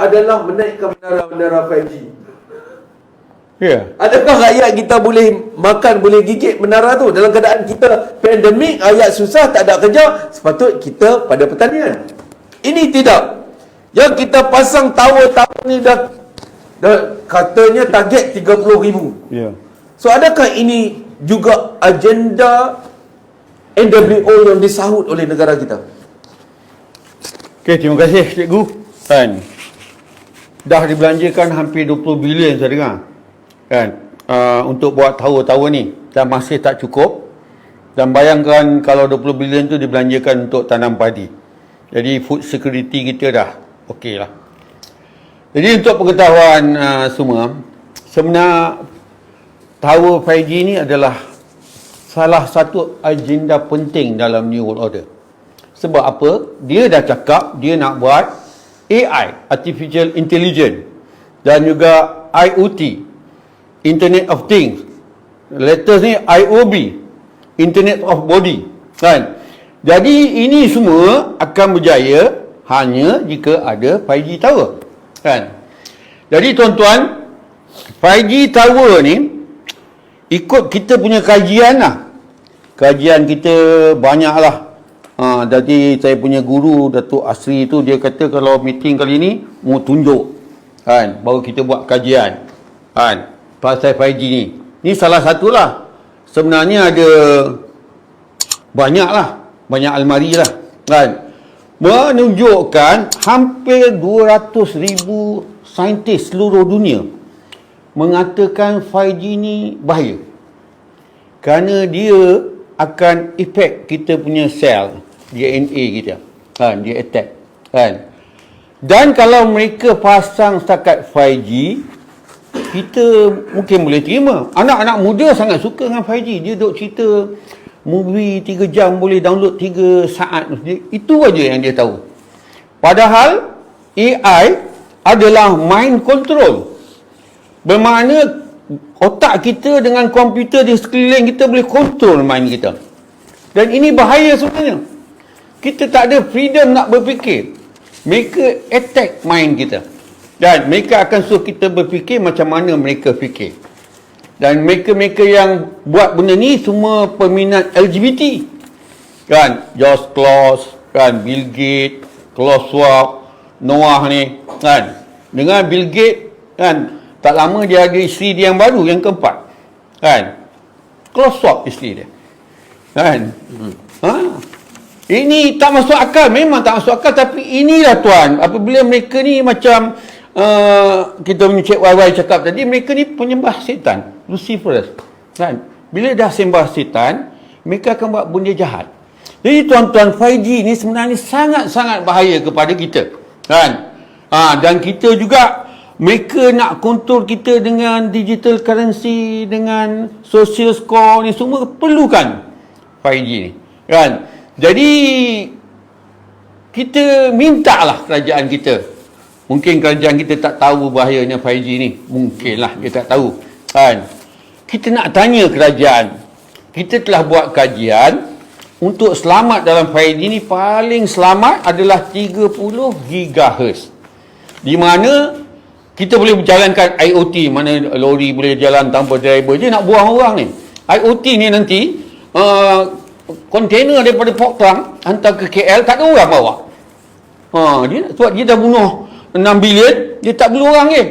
adalah menaikkan menara-menara 5G. Ya. Adakah rakyat kita boleh makan, boleh gigit menara tu? Dalam keadaan kita pandemik, rakyat susah, tak ada kerja, sepatut kita pada pertanian. Ini tidak. Yang kita pasang tower-tower ni dah katanya target 30,000. Ya. So adakah ini juga agenda NWO yang disahut oleh negara kita? Okey, terima kasih cikgu. Kan. Dah dibelanjakan hampir 20 bilion saya dengar. Kan. Untuk buat tower-tower ni, dan masih tak cukup. Dan bayangkan kalau 20 bilion tu dibelanjakan untuk tanam padi. Jadi food security kita dah okey lah. Jadi untuk pengetahuan semua, sebenarnya tower 5G ni adalah salah satu agenda penting dalam New World Order. Sebab apa? Dia dah cakap dia nak buat AI, Artificial Intelligence, dan juga IoT, Internet of Things. Latest ni IOB, Internet of Body. Kan? Jadi ini semua akan berjaya hanya jika ada 5G tower. Kan? Jadi tuan-tuan, 5G tower ni ikut kita punya kajian lah. Kajian kita banyak lah. Jadi saya punya guru Datuk Asri tu, dia kata kalau meeting kali ni mau tunjuk, kan, baru kita buat kajian, kan, pasal 5G ni. Ni salah satulah. Sebenarnya ada banyak lah, banyak almari lah, kan, menunjukkan hampir 200,000 saintis seluruh dunia mengatakan 5G ni bahaya. Kerana dia akan efek kita punya sel, DNA kita. Kan, dia attack. Kan. Dan kalau mereka pasang setakat 5G, kita mungkin boleh terima. Anak-anak muda sangat suka dengan 5G. Dia duk cerita movie 3 jam boleh download 3 saat. Itu aja yang dia tahu. Padahal AI adalah mind control. Bermakna otak kita dengan komputer di sekeliling kita boleh kontrol mind kita. Dan ini bahaya sebenarnya. Kita tak ada freedom nak berfikir. Mereka attack mind kita. Dan mereka akan suruh kita berfikir macam mana mereka fikir. Dan mereka-mereka yang buat benda ni semua peminat LGBT. Kan? George Soros, kan? Bill Gates, Klaus Schwab, Noah ni. Kan? Dengan Bill Gates, kan? Tak lama dia ada isteri dia yang baru, yang keempat. Kan? Klaus Schwab isteri dia. Kan? Ini tak masuk akal. Memang tak masuk akal. Tapi inilah tuan. Apabila mereka ni macam kita punya Cik YY cakap tadi, mereka ni penyembah setan, Lucifer, kan? Bila dah sembah setan, mereka akan buat benda jahat. Jadi tuan-tuan, 5G ni sebenarnya sangat-sangat bahaya kepada kita, kan? Dan kita juga, mereka nak kontrol kita dengan digital currency, dengan social score ni semua perlukan 5G ni, kan? Jadi kita mintalah kerajaan kita. Mungkin kerajaan kita tak tahu bahayanya 5G ni. Mungkinlah dia tak tahu. Kan? Kita nak tanya kerajaan. Kita telah buat kajian untuk selamat dalam 5G ni, paling selamat adalah 30 GHz. Di mana kita boleh berjalankan IoT, mana lori boleh jalan tanpa driver je, nak buang orang ni. IoT ni nanti kontainer daripada Port Klang hantar ke KL, tak ada orang bawa. Sebab dia dah bunuh 6 bilion, dia tak perlu orang ke.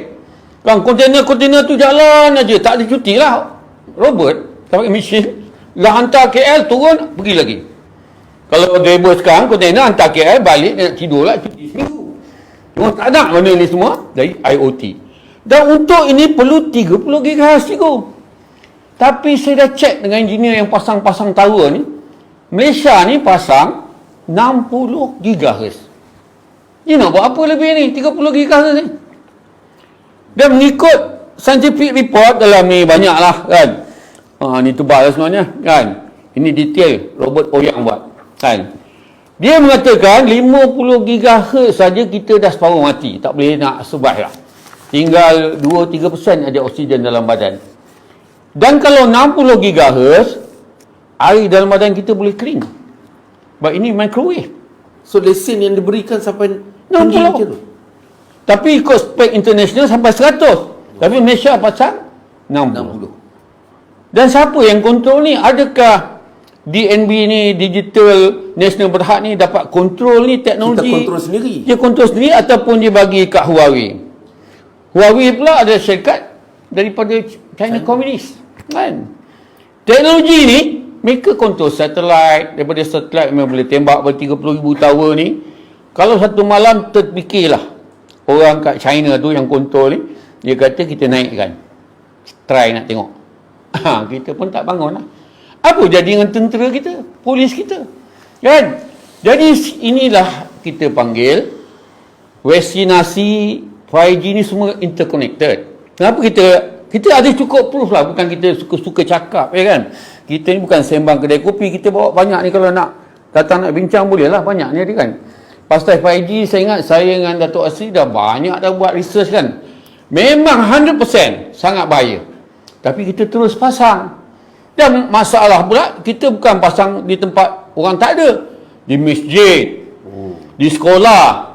Kan kontainer tu jalan aja, tak ada cuti lah. Robot pakai mesin dah hantar KL, turun pergi lagi. Kalau driver sekarang kontainer hantar KL, balik dia nak tidur lah, cuti seminggu. Cuma tak ada mana ni semua dari IoT. Dan untuk ini perlu 30 GHz cikgu. Tapi saya dah cek dengan engineer yang pasang-pasang tower ni, Malaysia ni pasang 60 GHz. Dia nak buat apa lebih ni 30 GHz ni? Dan mengikut scientific report dalam ni banyak lah kan. Ni tebal lah sebenarnya kan. Ini detail robot Oyang buat kan. Dia mengatakan 50 GHz saja kita dah separuh mati, tak boleh nak survive lah. Tinggal 2-3% ada oksigen dalam badan. Dan kalau 60 GHz, air dalam badan kita boleh kering. Sebab ini microwave. So lesen yang diberikan sampai 60. tinggi macam tu. Tapi ikut spek international sampai 100. Tapi Malaysia pasang 60. Dan siapa yang kontrol ni? Adakah DNB ni, Digital National Berhad ni dapat kontrol ni teknologi? Kita kontrol sendiri. Dia kontrol sendiri ataupun dia bagi kat Huawei. Huawei pula ada syarikat daripada China Communist. Kan? Teknologi ni mereka kontrol satelit. Daripada satelit memang boleh tembak ber 30,000 tower ni. Kalau satu malam terfikirlah orang kat China tu yang kontrol ni, dia kata kita naikkan, try nak tengok. Kita pun tak bangun lah. Apa jadi dengan tentera kita, polis kita kan? Jadi inilah kita panggil vaksinasi 5G ni semua interconnected. Kenapa kita ada cukup proof lah, bukan kita suka-suka cakap ya kan. Kita ni bukan sembang kedai kopi, kita bawa banyak ni, kalau nak datang nak bincang boleh lah, banyak ni kan. Pasal 5G saya ingat saya dengan Datuk Asri dah banyak dah buat research kan. Memang 100% sangat bahaya, tapi kita terus pasang. Dan masalah pula, kita bukan pasang di tempat orang tak ada. Di masjid, di sekolah,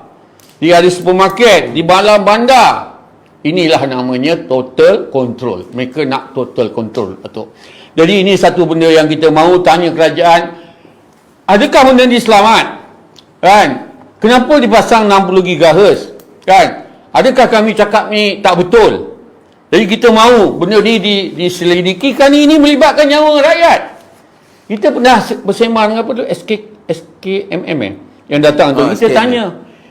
di ada supermarket, di malam bandar. Inilah namanya total control. Mereka nak total control, Datuk. Jadi ini satu benda yang kita mahu tanya kerajaan. Adakah benda ni selamat? Kan? Kenapa dipasang 60 GHz? Kan? Adakah kami cakap ni tak betul? Jadi kita mahu benda ni diselidiki, kan ini melibatkan nyawa rakyat. Kita pernah bersembang dengan apa tu, SKMM yang datang tu. Kita SKMM tanya,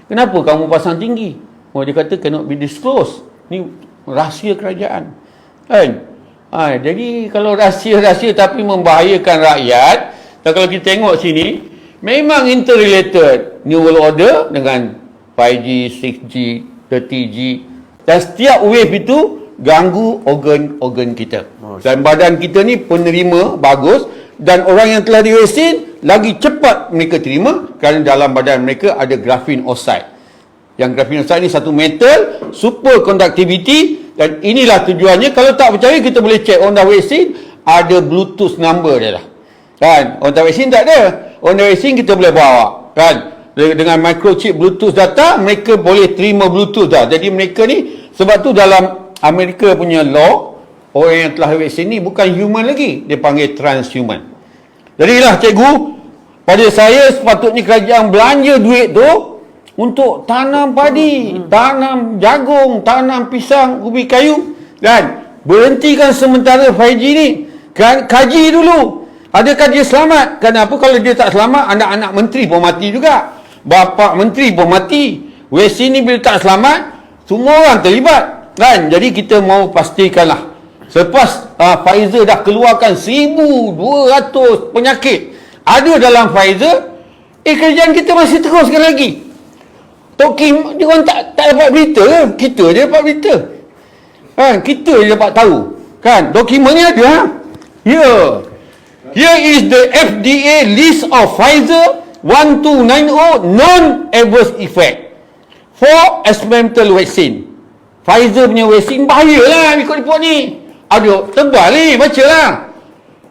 kenapa kamu pasang tinggi? Dia kata cannot be disclosed. Ni rahsia kerajaan. Kan? Jadi kalau rahsia-rahsia tapi membahayakan rakyat, dan kalau kita tengok sini, memang interrelated New World Order dengan 5G, 6G, 30G. Dan setiap wave itu ganggu organ-organ kita. Dan badan kita ni penerima bagus, dan orang yang telah divaksin lagi cepat mereka terima kerana dalam badan mereka ada graphene oxide. Yang graphene oxide ni satu metal super conductivity, dan inilah tujuannya. Kalau tak percaya kita boleh cek orang dah vaksin, ada Bluetooth number dia lah. Kan? Orang tak vaksin tak ada. Orang dah vaksin kita boleh bawa. Kan? Dengan microchip Bluetooth data, mereka boleh terima Bluetooth dah. Jadi mereka ni, sebab tu dalam Amerika punya law, orang yang telah vaksin ni bukan human lagi, dia panggil transhuman. Jadilah cikgu, pada saya sepatutnya kerajaan belanja duit tu untuk tanam padi, tanam jagung, tanam pisang, ubi kayu, dan berhentikan sementara 5G ni. Kaji dulu, adakah dia selamat? Kenapa kalau dia tak selamat, anak-anak menteri pun mati juga, bapa menteri pun mati. Vaksin ni bila tak selamat, semua orang terlibat. Kan? Jadi kita mau pastikanlah, selepas Pfizer dah keluarkan 1,200 penyakit ada dalam Pfizer, kerajaan kita masih teruskan lagi. Tok Kim, dia orang tak dapat berita ke? Kita je dapat berita. Kan? Kita je dapat tahu. Kan? Dokumen ni ada. Here is the FDA list of Pfizer 1290 non-adverse effect for experimental vaccine. Pfizer punya vaksin bahayalah ikut report ni. Aduh, tebal ni, bacalah.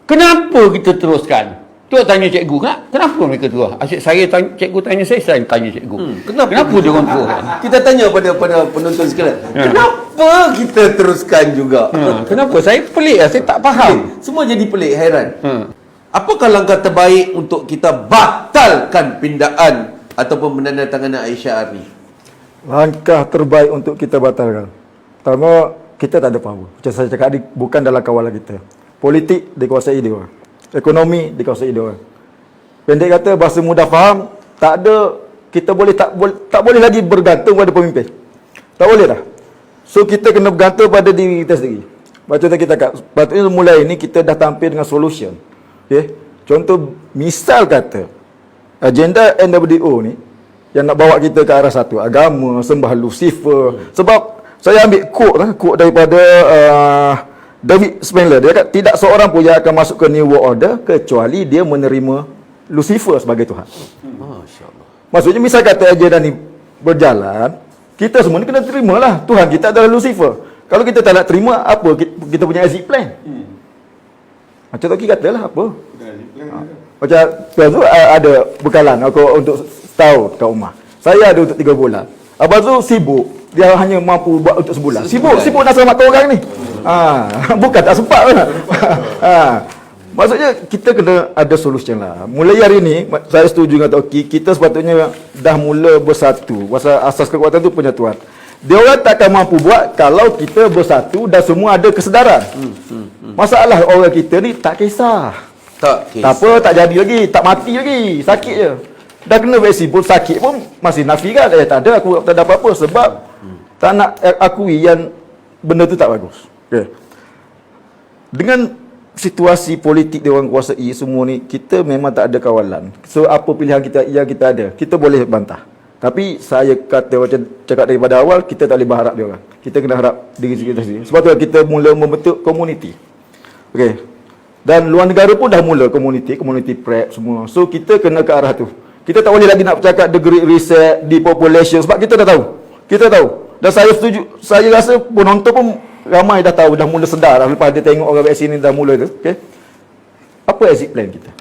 Kenapa kita teruskan? Tu tanya cikgu, kenapa mereka tu? Asyik saya tanya, cikgu tanya saya tanya cikgu. Kenapa dia orang tu? Kita tanya pada penonton sekalian. Kenapa kita teruskan juga? Kenapa? Saya pelik lah, saya tak faham. Semua jadi pelik, hairan. Apakah langkah terbaik untuk kita batalkan pindaan ataupun penandatanganan Aisyah Arni? Langkah terbaik untuk kita batalkan. Pertama, kita tak ada power. Macam saya cakap tadi, bukan dalam kawalan kita. Politik dikuasai dia orang. Ekonomi dikuasai dia orang. Pendek kata, bahasa mudah faham, tak ada, kita tak boleh lagi bergantung pada pemimpin. Tak boleh dah. So, kita kena bergantung pada diri kita sendiri. Macam kita cakap, patutnya mulai ini kita dah tampil dengan solution. Okay? Contoh, misal kata, agenda NWDO ni, yang nak bawa kita ke arah satu, agama, sembah Lucifer. Sebab, saya ambil quote daripada David Spengler. Dia kata, tidak seorang pun yang akan masuk ke New World Order, kecuali dia menerima Lucifer sebagai Tuhan. Masya-Allah. Maksudnya, misal kata agenda ni berjalan, kita semua ni kena terimalah. Tuhan kita adalah Lucifer. Kalau kita tak nak terima, apa kita punya exit plan? Macam Toki katalah apa? Macam Tuan tu ada bekalan aku untuk setahun kat rumah. Saya ada untuk 3 bulan. Abang tu sibuk. Dia hanya mampu buat untuk sebulan. Sibuk nak selamatkan orang ni. Bukan tak sempat kan. Maksudnya kita kena ada solution lah. Mulai hari ni, saya setuju dengan Toki, kita sepatutnya dah mula bersatu. Pasal asas kekuatan tu penyatuan. Dia orang tak akan mampu buat kalau kita bersatu dan semua ada kesedaran. Masalah orang kita ni tak kisah. Tak apa, tak jadi lagi, tak mati lagi, sakit je. Dah kena vaksin pun, sakit pun masih nafikan. Tak ada, aku tak ada apa-apa sebab tak nak akui yang benda tu tak bagus. Okay. Dengan situasi politik dia orang kuasai semua ni, kita memang tak ada kawalan. So apa pilihan kita yang kita ada, kita boleh bantah. Tapi saya kata macam cakap daripada awal, kita tak boleh berharap dia orang. Kita kena harap diri kita sendiri. Sebab tu kita mula membentuk komuniti. Okey. Dan luar negara pun dah mula komuniti prep semua. So kita kena ke arah tu. Kita tak boleh lagi nak bercakap degree reset, depopulation sebab kita dah tahu. Kita tahu. Dan saya setuju, saya rasa penonton pun ramai dah tahu, dah mula sedar dah lepas dia tengok orang vaksin ni dah mula tu. Okey. Apa exit plan kita?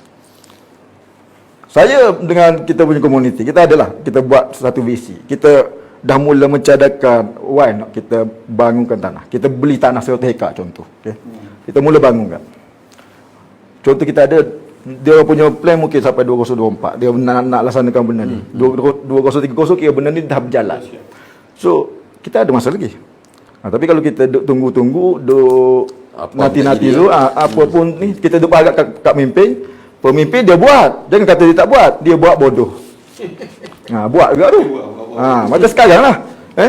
Saya dengan kita punya komuniti, kita adalah, kita buat satu visi. Kita dah mula mencadangkan, why not kita bangunkan tanah. Kita beli tanah 100 hektar contoh. Okay. Kita mula bangunkan. Contoh kita ada, dia punya plan mungkin sampai 2024. Dia nak laksanakan benda ni. 2030 kira benda ni dah berjalan. So, kita ada masa lagi. Tapi kalau kita tunggu-tunggu, nanti-nanti tu, apa pun ni, kita duduk harap kat pemimpin. Pemimpin dia buat. Jangan kata dia tak buat. Dia buat bodoh. Buat juga tu. Macam sekarang lah.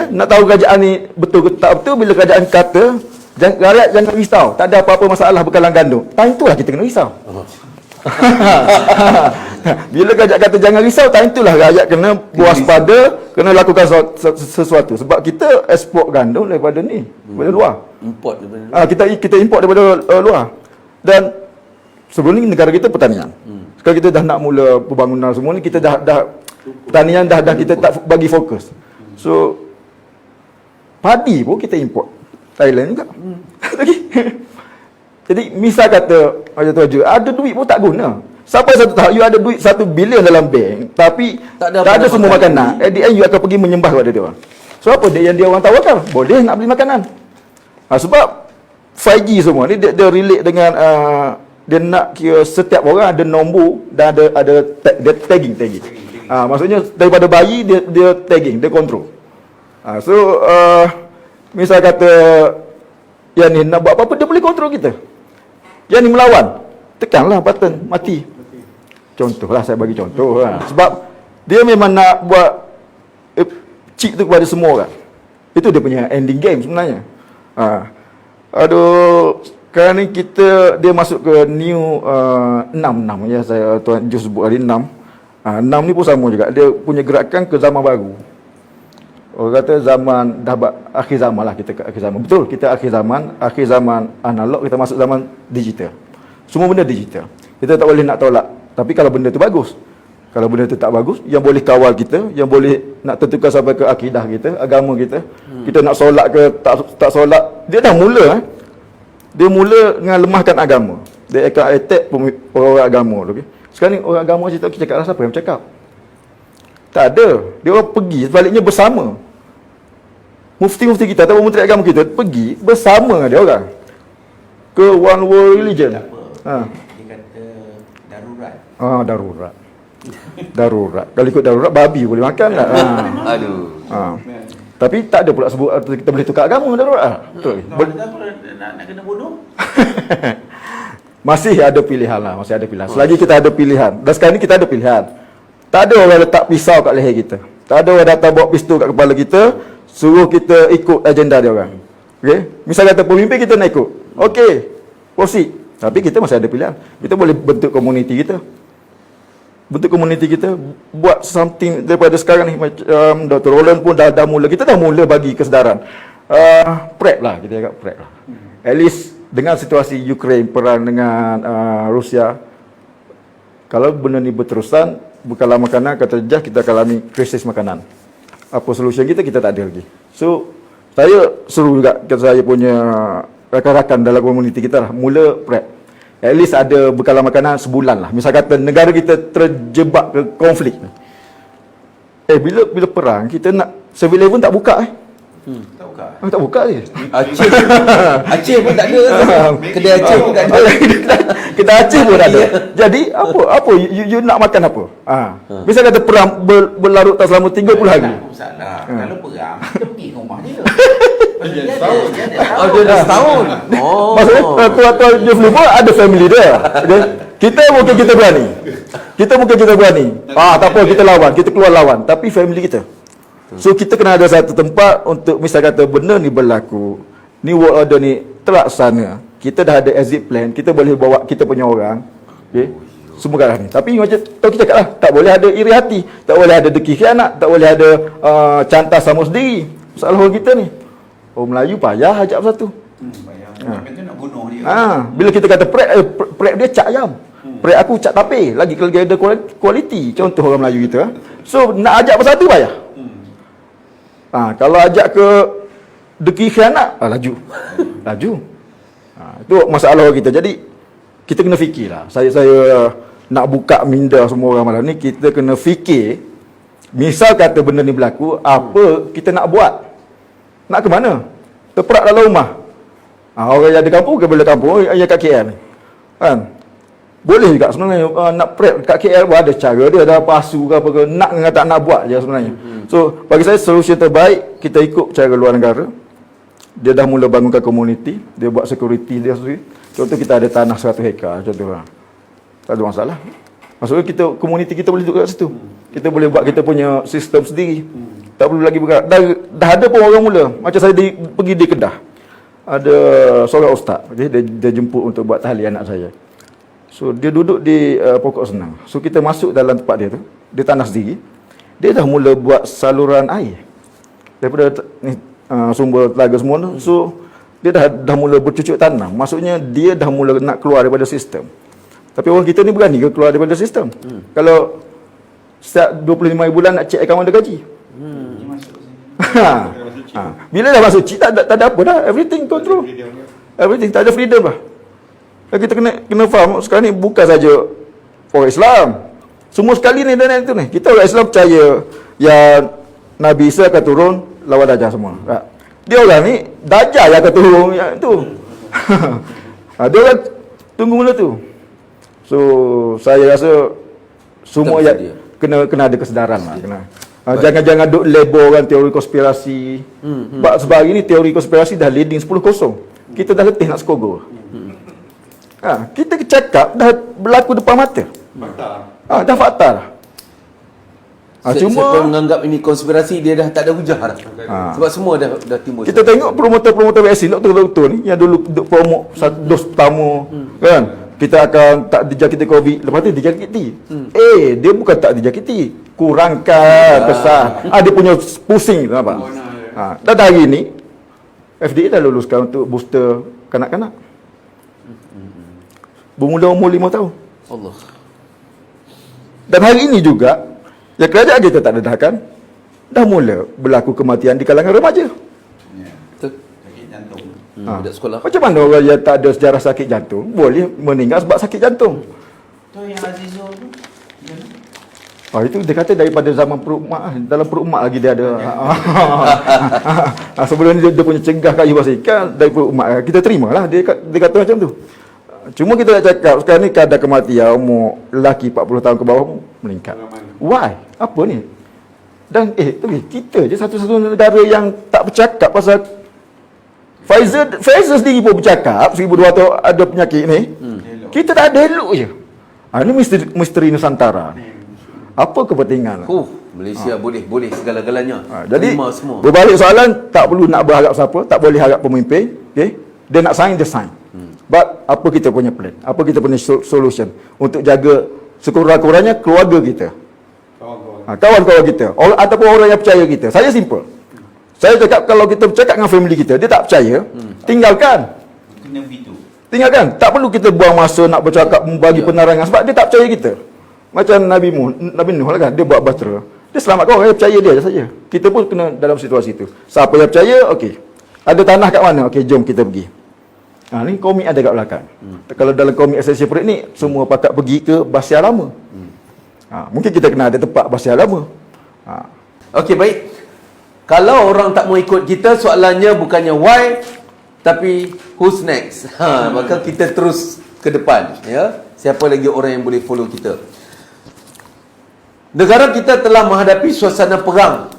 Nak tahu kerajaan ni betul ke tak betul, bila kerajaan kata, rakyat jangan risau. Tak ada apa-apa masalah bekalan gandum. Time itulah kita kena risau. Bila kerajaan kata jangan risau, time itulah rakyat kena waspada, kena lakukan sesuatu. Sebab kita ekspor gandum daripada ni, daripada luar. Import daripada luar. Kita import daripada luar. Dan sebelum ni negara kita pertanian. Sekarang kita dah nak mula pembangunan semua ni, kita dah pertanian dah kita tak bagi fokus. So padi pun kita import Thailand juga. Jadi misal kata macam tu aja, ada duit pun tak guna. Sampai satu tahap you ada duit 1 bilion dalam bank, tapi tak ada semua makanan. At the end you akan pergi menyembah kepada dia orang. So apa dia yang dia orang tawarkan? Boleh nak beli makanan. Sebab 5G semua ni dia relate dengan dia nak kira setiap orang ada nombor dan ada tagging. Maksudnya daripada bayi dia tagging, dia kontrol. So misal kata yang ni nak buat apa-apa dia boleh kontrol kita. Yang ni melawan, tekanlah button mati. Contohlah, saya bagi contoh lah. Sebab dia memang nak buat chip tu kepada semua orang. Itu dia punya ending game sebenarnya. Sekarang ni dia masuk ke new 6 ya, saya Tuan Jus sebut tadi 6. 6 ni pun sama juga. Dia punya gerakan ke zaman baru. Orang kata zaman dah akhir zaman lah, kita ke akhir zaman. Betul, kita akhir zaman analog, kita masuk zaman digital. Semua benda digital. Kita tak boleh nak tolak. Tapi kalau benda tu bagus. Kalau benda tu tak bagus, yang boleh kawal kita, yang boleh nak tentukan sampai ke akidah kita, agama kita. Kita nak solat ke tak solat, dia dah mula Dia mula dengan lemahkan agama. Dia akan attack orang agama. Okay? Sekarang ni orang agama kita cakap siapa yang cakap? Tak ada. Dia orang pergi sebaliknya bersama. Mufti-mufti kita atau menteri agama kita pergi bersama dia orang ke one world religion. Dia kata darurat. Darurat. Darurat. Kalau ikut darurat babi boleh makan tak? Aduh. Tapi tak ada pula sebut kita boleh tukar agama darurat. Betul. Nak kena bunuh? Masih ada pilihan lah, masih ada pilihan. Selagi kita ada pilihan. Dan sekarang ni kita ada pilihan. Tak ada orang letak pisau kat leher kita. Tak ada orang datang bawa pistol kat kepala kita, suruh kita ikut agenda dia orang. Okey? Misal kata pemimpin kita nak ikut. Okey. Proceed. Tapi kita masih ada pilihan. Kita boleh bentuk komuniti kita. Bentuk komuniti kita, buat something daripada sekarang ni. Macam Dr. Roland pun dah mula. Kita dah mula bagi kesedaran. Prep lah, kita cakap prep lah. At least dengan situasi Ukraine, perang dengan Rusia, kalau benda ni berterusan, bukanlah makanan, kata Jah, kita akan alami krisis makanan. Apa solution kita tak ada lagi. So, saya suruh juga saya punya rakan-rakan dalam komuniti kita lah, mula prep. At least ada bekalan makanan sebulan lah. Misal kata negara kita terjebak ke konflik. Bila perang, kita nak 7-Eleven tak buka Tak buka. tak buka je. Aceh pun tak ada. Kedai Aceh pun tak ada. Kedai Aceh pun tak ada. Jadi apa you nak makan apa? Misal kata perang berlarut selama 30 hari. Tak masalah. Kalau perang, kita pergi ke rumah dia. Dia dah setahun. Maksudnya tuan-tuan Jufli pun ada family dia. Okay? Kita mungkin kita berani. Tak apa, kita lawan, kita keluar lawan. Tapi family kita. So kita kena ada satu tempat untuk misal kata benda ni berlaku, ni world order ni terlaksana, kita dah ada exit plan, kita boleh bawa kita punya orang, okay? Semua kat ni. Tapi macam tahu kita cakap lah, tak boleh ada iri hati, tak boleh ada deki khianat, tak boleh ada cantas sama sendiri. Masalah orang kita ni, orang Melayu payah ajak bersatu. Sampai tu nak bunuh dia. Bila kita kata prep dia cak ayam, prep aku cak tape, lagi ada kualiti. Contoh orang Melayu kita. So nak ajak bersatu payah. Kalau ajak ke deki khianat, laju. Itu masalah kita. Jadi kita kena fikirlah. Saya nak buka minda semua orang malam ni, kita kena fikir. Misal kata benda ni berlaku, apa kita nak buat? Nak ke mana? Terperak dalam rumah. Orang yang ada kampung ke bela kampung, yang kat KL ni. Kan? Boleh juga sebenarnya nak prep kat KL pun ada cara dia, ada pasu ke apa ke, nak dengan tak nak buat je sebenarnya. So bagi saya solution terbaik kita ikut cara luar negara. Dia dah mula bangunkan komuniti, dia buat security dia sendiri. Contoh kita ada tanah 100 hektar contoh. Tak ada masalah. Maksudnya kita komuniti kita boleh duduk kat situ. Kita boleh buat kita punya sistem sendiri. Tak perlu lagi bergerak. Dah ada pun orang mula. Macam saya pergi di Kedah. Ada seorang ustaz, okay? dia jemput untuk buat tahliah anak saya. So dia duduk di pokok senang. So kita masuk dalam tempat dia tu, dia tanah sendiri. Dia dah mula buat saluran air daripada sumber telaga semua tu. So dia dah mula bercucuk tanam. Maksudnya dia dah mula nak keluar daripada sistem. Tapi orang kita ni berani ke keluar daripada sistem? Kalau setiap 25 bulan nak cek akaun ada gaji. Bila dah masuk cik tak ada apa dah. Everything control. Everything tak ada freedom lah. Kita kena faham sekarang ni bukan saja orang Islam. Semua sekali ni dan itu ni. Kita orang Islam percaya yang Nabi Isa akan turun lawan Dajjal semua. Dia orang ni Dajjal yang akan turun yang tu. Dia orang tunggu mula tu. So saya rasa semua yang kena ada kesedaran lah. Jangan duk label orang teori konspirasi. Sebab hari ni teori konspirasi dah leading 10-0. Kita dah letih nak skor gol. Kita cakap dah berlaku depan mata. Dah fakta lah. Cuma menganggap ini konspirasi, dia dah tak ada hujah dah. Sebab semua dah timbul. Kita tengok promotor-promotor vaksin, doktor-doktor ni yang dulu duk promote dos pertama kan. Kita akan tak dijangkiti COVID, lepas tu dijangkiti. Dia bukan tak dijangkiti, kurangkan besar. Dia punya pusing, nampak? Dan hari ni FDA dah luluskan untuk booster kanak-kanak. Bermula umur 5 tahun. Allah. Dan hari ini juga, yang kerajaan kita tak dedahkan, dah mula berlaku kematian di kalangan remaja. Sakit jantung. Budak sekolah. Macam mana orang yang tak ada sejarah sakit jantung boleh meninggal sebab sakit jantung? Tu yang Azizul tu. Itu dia kata daripada zaman perut mak, dalam perut mak lagi dia ada. Sebelum ni dia punya cegah kayu basikal dari perut mak. Kita terimalah dia kata macam tu. Cuma kita nak cakap sekarang ni kadar kematian umur lelaki 40 tahun ke bawah meningkat. Why? Apa ni? Dan kita je satu-satu negara yang tak bercakap pasal Pfizer sendiri pun bercakap 1200 ada penyakit ni. Kita tak ada elok je. Ini misteri Nusantara ni. Apa kepentingan? Malaysia boleh segala-galanya. Jadi semua. berbalik soalan, tak perlu nak berharap siapa, tak boleh harap pemimpin, okey? Dia nak sign, dia sign. But apa kita punya plan? Apa kita punya solution untuk jaga sekurang-kurangnya keluarga kita? Kawan-kawan kita, ataupun orang yang percaya kita. Saya simple. Saya cakap kalau kita bercakap dengan family kita, dia tak percaya, tinggalkan. Kena begitu. Tinggalkan. Tak perlu kita buang masa nak bercakap, bagi penerangan sebab dia tak percaya kita. Macam Nabi Nuh lah kan, dia buat bahtera. Dia selamatkan orang yang percaya dia saja. Kita pun kena dalam situasi itu. Siapa yang percaya, okey. Ada tanah kat mana? Okey, jom kita pergi. Ni komik ada kat belakang. Kalau dalam komik Assassin's Creed ni, semua pakat pergi ke Basia Lama. Mungkin kita kena ada tempat Basia Lama. Okey, baik. Kalau orang tak mau ikut kita, soalannya bukannya why, tapi who's next. Maka kita terus ke depan, ya. Siapa lagi orang yang boleh follow kita? Negara kita telah menghadapi suasana perang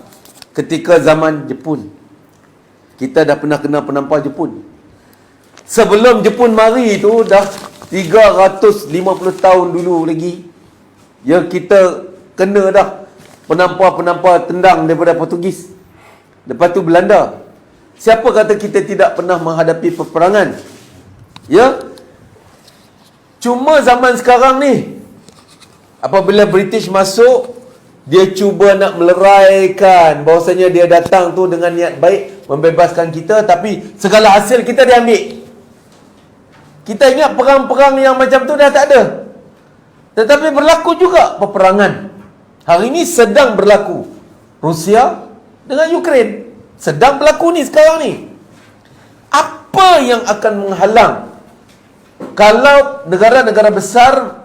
ketika zaman Jepun. Kita dah pernah kena penampar Jepun. Sebelum Jepun mari itu dah 350 tahun dulu lagi. Ya, kita kena dah penampar-penampar tendang daripada Portugis. Lepas tu Belanda. Siapa kata kita tidak pernah menghadapi peperangan? Ya. Cuma zaman sekarang ni, apabila British masuk, dia cuba nak meleraikan bahawasanya dia datang tu dengan niat baik membebaskan kita, tapi segala hasil kita dia ambil. Kita ingat perang-perang yang macam tu dah tak ada. Tetapi berlaku juga peperangan. Hari ini sedang berlaku. Rusia dengan Ukraine sedang berlaku ni sekarang ni. Apa yang akan menghalang kalau negara-negara besar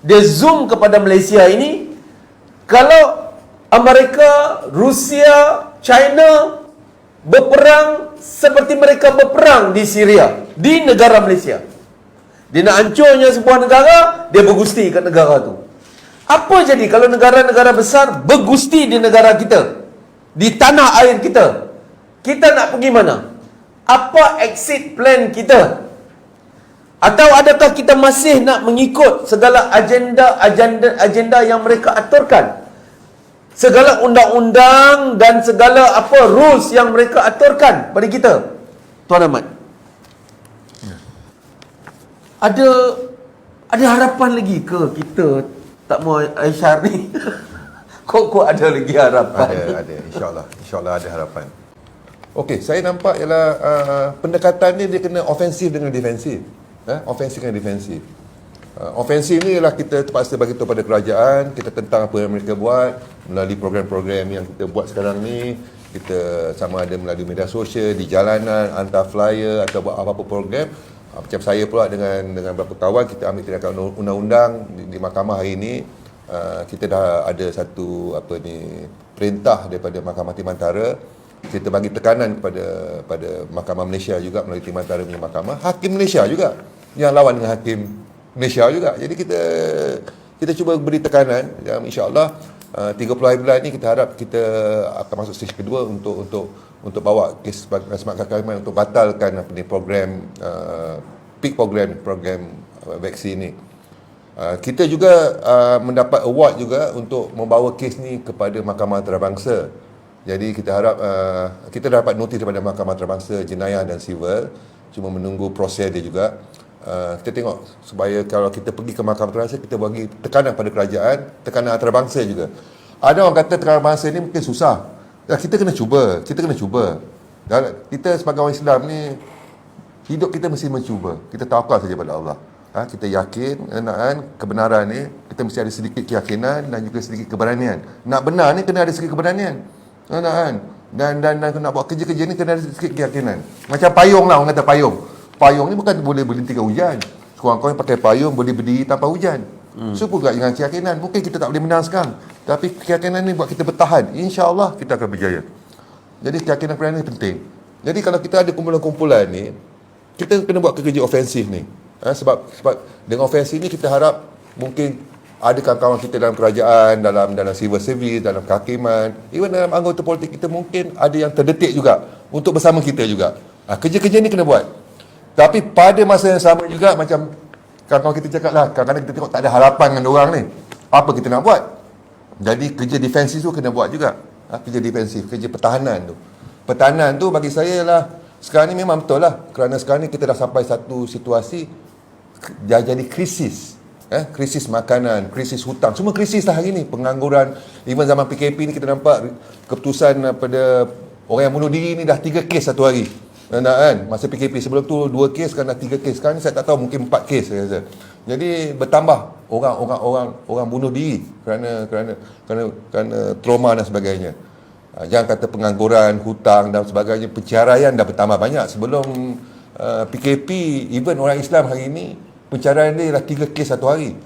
dia zoom kepada Malaysia ini? Kalau Amerika, Rusia, China berperang seperti mereka berperang di Syria, di negara Malaysia, dia nak hancurnya sebuah negara, dia bergusti kat negara tu. Apa jadi kalau negara-negara besar bergusti di negara kita, di tanah air kita? Kita nak pergi mana? Apa exit plan kita? Atau adakah kita masih nak mengikut segala agenda yang mereka aturkan? Segala undang-undang dan segala rules yang mereka aturkan pada kita. Tuan Ahmad, ada harapan lagi ke kita tak mau Aisyah ni? Kok ada lagi harapan? Ada, insyaAllah ada harapan. Okey, saya nampak ialah pendekatan ni dia kena ofensif dengan defensif. Ofensif dengan defensif. Ofensif ni ialah kita terpaksa bagi tahu pada kerajaan, kita tentang apa yang mereka buat melalui program-program yang kita buat sekarang ni. Kita sama ada melalui media sosial, di jalanan, hantar flyer atau buat apa-apa program. Macam saya pula dengan beberapa kawan, kita ambil tindakan undang-undang di mahkamah hari ini. Kita dah ada satu perintah daripada Mahkamah Timantara. Kita bagi tekanan pada Mahkamah Malaysia juga melalui Timantara punya mahkamah. Hakim Malaysia juga yang lawan dengan Hakim Malaysia juga. Jadi kita cuba beri tekanan. InsyaAllah 30 hari bulan ni kita harap kita akan masuk stage kedua untuk bawa kes Semak Kehakiman untuk batalkan program peak program vaksin ni. Kita juga mendapat award juga untuk membawa kes ni kepada Mahkamah Antarabangsa. Jadi kita harap kita dapat notis daripada Mahkamah Antarabangsa jenayah dan sivil, cuma menunggu proses dia juga. Kita tengok supaya kalau kita pergi ke Mahkamah Antarabangsa, kita bagi tekanan pada kerajaan, tekanan antarabangsa juga. Ada orang kata tekanan bangsa ni mungkin susah. Kita kena cuba. Dan kita sebagai orang Islam ni, hidup kita mesti mencuba. Kita tawakal saja pada Allah. Kita yakin kebenaran ni, kita mesti ada sedikit keyakinan dan juga sedikit keberanian. Nak benar ni kena ada sedikit keberanian. Dan nak buat kerja-kerja ni kena ada sikit keyakinan. Macam payung lah, orang kata payung. Payung ni bukan boleh berhentikan hujan. Sekurang-kurangnya pakai payung boleh berdiri tanpa hujan. So juga dengan keyakinan. Mungkin kita tak boleh menang sekarang, tapi keyakinan ni buat kita bertahan. InsyaAllah kita akan berjaya. Jadi keyakinan ni penting. Jadi kalau kita ada kumpulan-kumpulan ni, kita kena buat kerja ofensif ni. Sebab dengan ofensif ni kita harap mungkin ada kawan-kawan kita dalam kerajaan, dalam civil service, dalam kehakiman, even dalam anggota politik kita mungkin ada yang terdetik juga untuk bersama kita juga. Kerja-kerja ni kena buat. Tapi pada masa yang sama juga, macam kawan-kawan kita cakap lah, kadang-kadang kita tengok tak ada harapan dengan orang ni. Apa kita nak buat? Jadi kerja defensif tu kena buat juga. Kerja defensif, kerja pertahanan tu. Pertahanan tu bagi saya lah, sekarang ni memang betul lah. Kerana sekarang ni kita dah sampai satu situasi dah jadi krisis. Krisis makanan, krisis hutang, semua krisis lah hari ni. Pengangguran, even zaman PKP ni kita nampak keputusan pada orang yang bunuh diri ni dah 3 kes satu hari. Kan? Masa PKP sebelum tu 2 kes, sekarang dah 3 kes. Sekarang ni saya tak tahu, mungkin 4 kes saya rasa. Jadi bertambah orang bunuh diri kerana trauma dan sebagainya. Jangan kata pengangguran, hutang dan sebagainya, pencarian dah bertambah banyak. Sebelum PKP, even orang Islam hari ini pencarian dia dah 3 kes satu hari.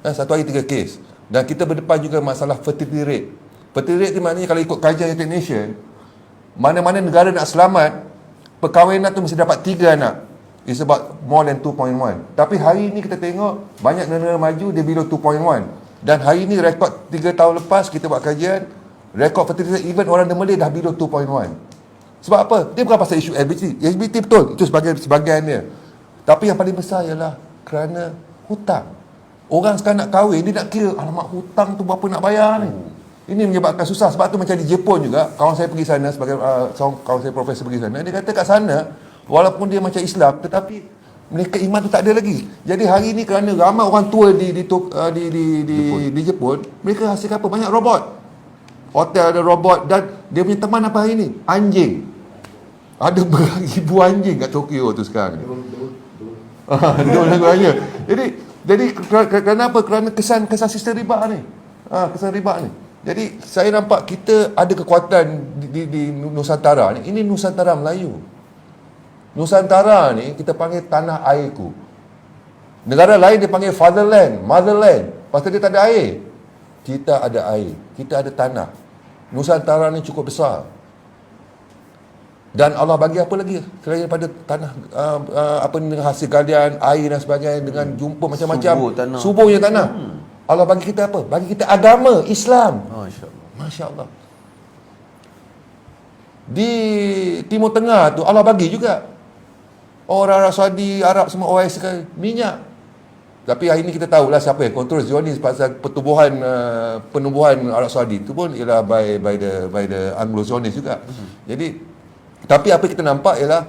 Satu hari 3 kes. Dan kita berdepan juga masalah fertility rate. Fertility rate ni maknanya kalau ikut kajian United Nations, mana-mana negara nak selamat, perkahwinan tu mesti dapat 3 anak. It's about more than 2.1. Tapi hari ni kita tengok banyak negara maju dia below 2.1. Dan hari ni rekod 3 tahun lepas kita buat kajian, rekod fertility rate even orang Malay dah below 2.1. Sebab apa? Dia bukan pasal isu LGBT. LGBT betul, itu sebahagian dia. Tapi yang paling besar ialah kerana hutang. Orang sekarang nak kahwin, dia nak kira, alamak hutang tu berapa nak bayar ni. Ini menyebabkan susah. Sebab tu macam di Jepun juga, kawan saya pergi sana, sebagai kawan saya profesor pergi sana, dia kata kat sana, walaupun dia macam Islam, tetapi mereka iman tu tak ada lagi. Jadi hari ni kerana ramai orang tua di Jepun, mereka hasilkan apa? Banyak robot. Hotel ada robot, dan dia punya teman apa hari ni? Anjing. Ada beribu anjing kat Tokyo tu sekarang. Jadi kenapa? Kerana kesan sistem riba ni. Kesan riba ni. Jadi saya nampak kita ada kekuatan di Nusantara ni. Ini Nusantara Melayu. Nusantara ni kita panggil tanah airku. Negara lain dia panggil fatherland, motherland. Pasal dia tak ada air. Kita ada air, kita ada tanah. Nusantara ni cukup besar. Dan Allah bagi apa lagi selain daripada tanah, hasil galian, air dan sebagainya, dengan jumpa macam-macam suburnya tanah. Allah bagi kita apa? Bagi kita agama Islam. Masya Allah. Di Timur Tengah tu Allah bagi juga. Orang Arab Saudi, Arab semua OIS sekali, minyak. Tapi hari ini kita tahulah siapa yang kontrol Zionis pasal penumbuhan Arab Saudi itu pun ialah by the Anglo-Zionis juga. Jadi tapi apa kita nampak ialah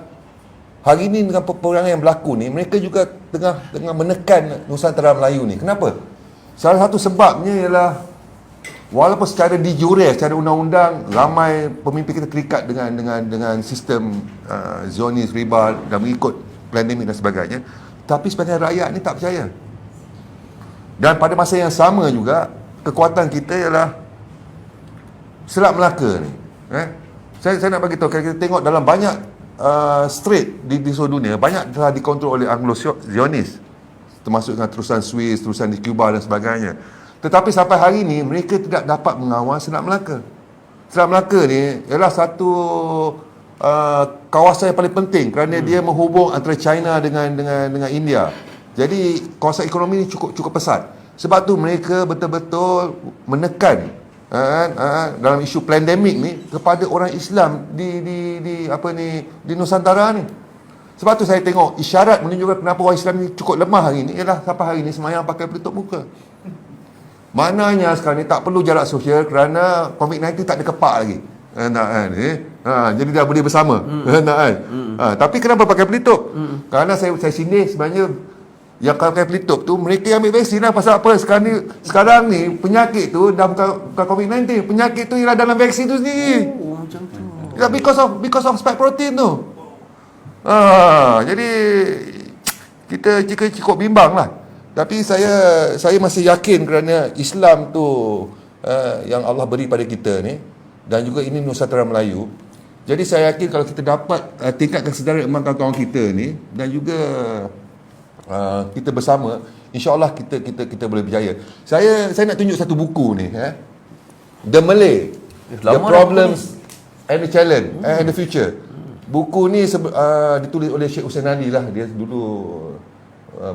hari ini dengan peperangan yang berlaku ni, mereka juga tengah menekan Nusantara Melayu ni. Kenapa? Salah satu sebabnya ialah walaupun secara de jure, secara undang-undang ramai pemimpin kita terikat dengan sistem Zionis, riba dan mengikut pandemik dan sebagainya, tapi sebagian rakyat ni tak percaya. Dan pada masa yang sama juga kekuatan kita ialah Selat Melaka ni. Saya nak bagi tahu, kita tengok dalam banyak strait di seluruh dunia, banyak telah dikontrol oleh Anglo-Zionis, termasuk dengan terusan Swiss, terusan di Cuba dan sebagainya. Tetapi sampai hari ini mereka tidak dapat mengawal Selat Melaka. Selat Melaka ni ialah satu kawasan yang paling penting kerana dia menghubung antara China dengan India. Jadi kawasan ekonomi ni cukup pesat. Sebab tu mereka betul-betul menekan dalam isu pandemik ni kepada orang Islam di Nusantara ni. Sebab tu saya tengok isyarat menunjukkan kenapa orang Islam ni cukup lemah hari ni ialah sampai hari ni sembahyang pakai pelitup muka. Maknanya sekarang ni tak perlu jarak sosial kerana COVID-19 tak ada kepak lagi. Jadi dah boleh bersama. Tapi kenapa pakai pelitup? Kerana saya sindir sebenarnya yang pakai pelitup tu mereka yang ambil vaksin lah. Pasal apa? Sekarang ni penyakit tu dah bukan COVID-19. Penyakit tu ialah dalam vaksin tu sendiri. Macam tu. Because of spike protein tu. Jadi kita cukup bimbang lah. Tapi saya masih yakin kerana Islam tu yang Allah beri pada kita ni, dan juga ini Nusantara Melayu. Jadi saya yakin kalau kita dapat tingkatkan kesedaran emak kawan-kawan kita ni dan juga kita bersama, insya-Allah kita boleh berjaya. Saya nak tunjuk satu buku ni, The Malay, The Problems and the Challenge and the Future. Buku ni ditulis oleh Sheikh Hussein Ali lah. Dia dulu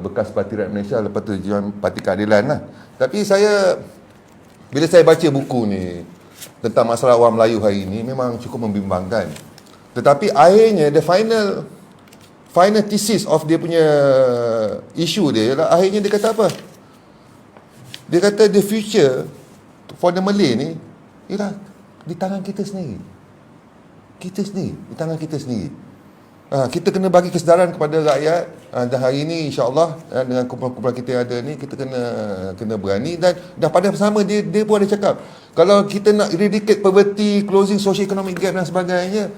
bekas Parti Rakyat Malaysia, lepas tu Dewan Parti Keadilan lah. Tapi bila saya baca buku ni tentang masalah orang Melayu hari ini, memang cukup membimbangkan. Tetapi akhirnya the final thesis of dia punya isu dia ialah, akhirnya dia kata apa? Dia kata the future for the Malay ni ialah di tangan kita sendiri. Di tangan kita sendiri. Kita kena bagi kesedaran kepada rakyat, dan hari ini insya-Allah dengan kumpulan-kumpulan kita yang ada ni, kita kena berani, dan pada sama dia pun ada cakap, kalau kita nak eradicate poverty, closing socio-economic gap dan sebagainya,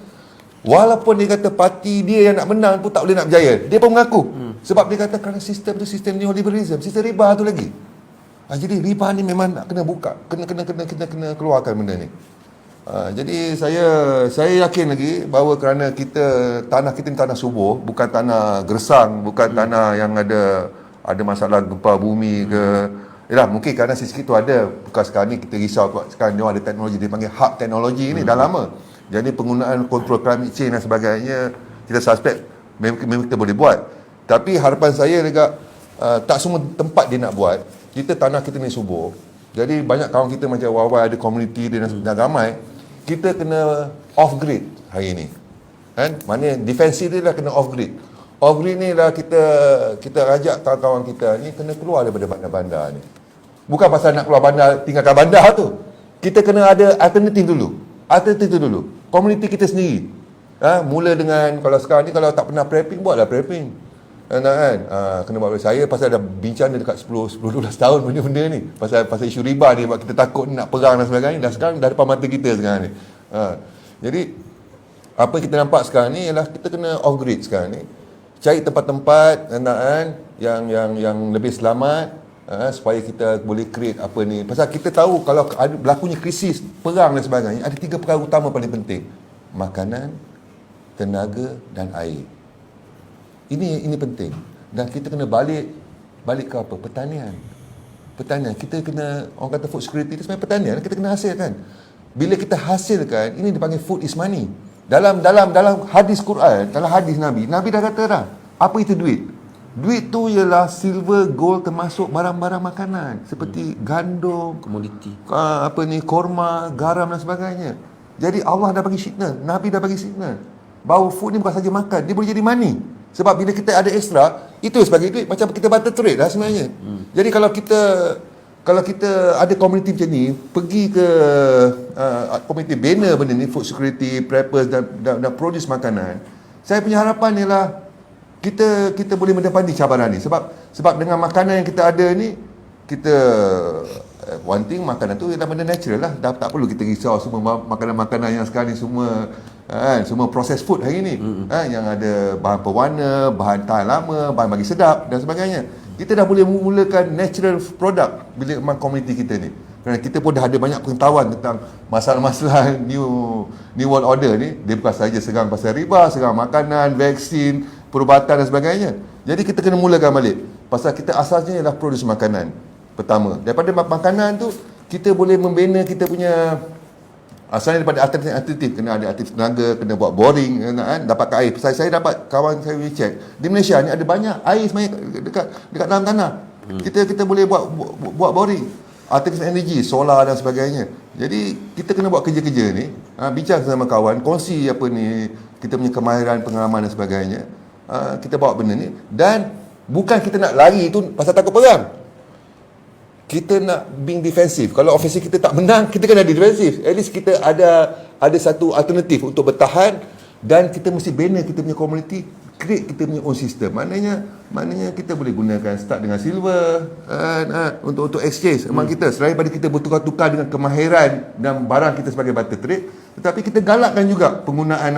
walaupun dia kata parti dia yang nak menang pun tak boleh nak berjaya, dia pun mengaku. Sebab dia kata kerana sistem tu sistem neoliberalism, sistem riba tu lagi. Jadi riba ni memang nak kena buka, kena keluarkan benda ni. Jadi saya yakin lagi bahawa kerana tanah kita ni tanah subur, bukan tanah gersang, bukan tanah yang ada masalah gempa bumi ke. Yalah, mungkin kerana sisi itu ada. Bukan sekarang ni kita risau, sekarang dia ada teknologi, dia panggil hub teknologi ni dah lama. Jadi penggunaan kontrol climate change dan sebagainya, kita suspect memang kita boleh buat. Tapi harapan saya juga tak semua tempat dia nak buat. Tanah kita ni subur. Jadi banyak kawan kita macam Wawai ada community dia dan ramai. Kita kena off grid hari ni. Kan? Maknanya defensif dia lah kena off grid. Off grid ni lah kita ajak kawan-kawan kita ni kena keluar daripada bandar-bandar ni. Bukan pasal nak keluar bandar, tinggalkan bandar tu. Kita kena ada alternatif dulu. Komuniti kita sendiri. Mula dengan, kalau sekarang ni kalau tak pernah prepping, buatlah prepping. Kena buat. Saya pasal dah bincang dekat 10-12 tahun benda-benda ni. Pasal isu riba ni, buat kita takut nak perang dan sebagainya. Dah sekarang dah depan mata kita sekarang ni. Jadi apa yang kita nampak sekarang ni ialah kita kena off grid sekarang ni. Cari tempat-tempat yang lebih selamat, supaya kita boleh create apa ni. Pasal kita tahu kalau ada berlakunya krisis, perang dan sebagainya, ada 3 perkara utama paling penting. Makanan, tenaga dan air. Ini penting. Dan kita kena balik ke apa? Pertanian. Kita kena, orang kata food security itu sebenarnya pertanian, kita kena hasilkan. Bila kita hasilkan, ini dipanggil food is money. Dalam hadis Quran, dalam hadis Nabi dah kata dah, apa itu duit? Duit tu ialah silver, gold, termasuk barang-barang makanan seperti gandum, komoditi, korma, garam dan sebagainya. Jadi Allah dah bagi signal, Nabi dah bagi signal bahawa food ni bukan saja makan, dia boleh jadi money. Sebab bila kita ada extra, itu sebagai duit, macam kita barter trade lah sebenarnya. Jadi kalau kita ada komuniti macam ni, pergi ke komuniti bina benda ni, food security, preppers dan produce makanan, saya punya harapan ialah kita boleh mendapati cabaran ni. Sebab dengan makanan yang kita ada ni, kita one thing, makanan tu ialah benda natural lah. Dah tak perlu kita risau semua makanan-makanan yang sekarang ni semua processed food hari ni. Yang ada bahan pewarna, bahan tahan lama, bahan bagi sedap dan sebagainya. Kita dah boleh mulakan natural product bila memang komuniti kita ni. Kerana kita pun dah ada banyak pengetahuan tentang masalah-masalah new world order ni. Dia bukan sahaja serang pasal riba, serang makanan, vaksin, perubatan dan sebagainya. Jadi kita kena mulakan balik. Pasal kita asasnya ialah produce makanan. Pertama, daripada makanan tu kita boleh membina kita punya asalnya daripada alternatif. Kena ada alternatif tenaga, kena buat boring, dapatkan air. Pasal saya dapat kawan saya check, di Malaysia ni ada banyak air sebenarnya dekat dalam tanah. Kita boleh buat boring, alternatif energy, solar dan sebagainya. Jadi kita kena buat kerja-kerja ni, bincang sama kawan, kongsi kita punya kemahiran, pengalaman dan sebagainya. Kita bawa benda ni, dan bukan kita nak lari tu pasal takut perang. Kita nak being defensif. Kalau ofensif kita tak menang, kita kena defensif. At least kita ada satu alternatif untuk bertahan, dan kita mesti bina kita punya community, create kita punya own system. Maknanya kita boleh gunakan start dengan silver untuk exchange among kita. Selain daripada kita bertukar-tukar dengan kemahiran dan barang kita sebagai barter trade, tetapi kita galakkan juga penggunaan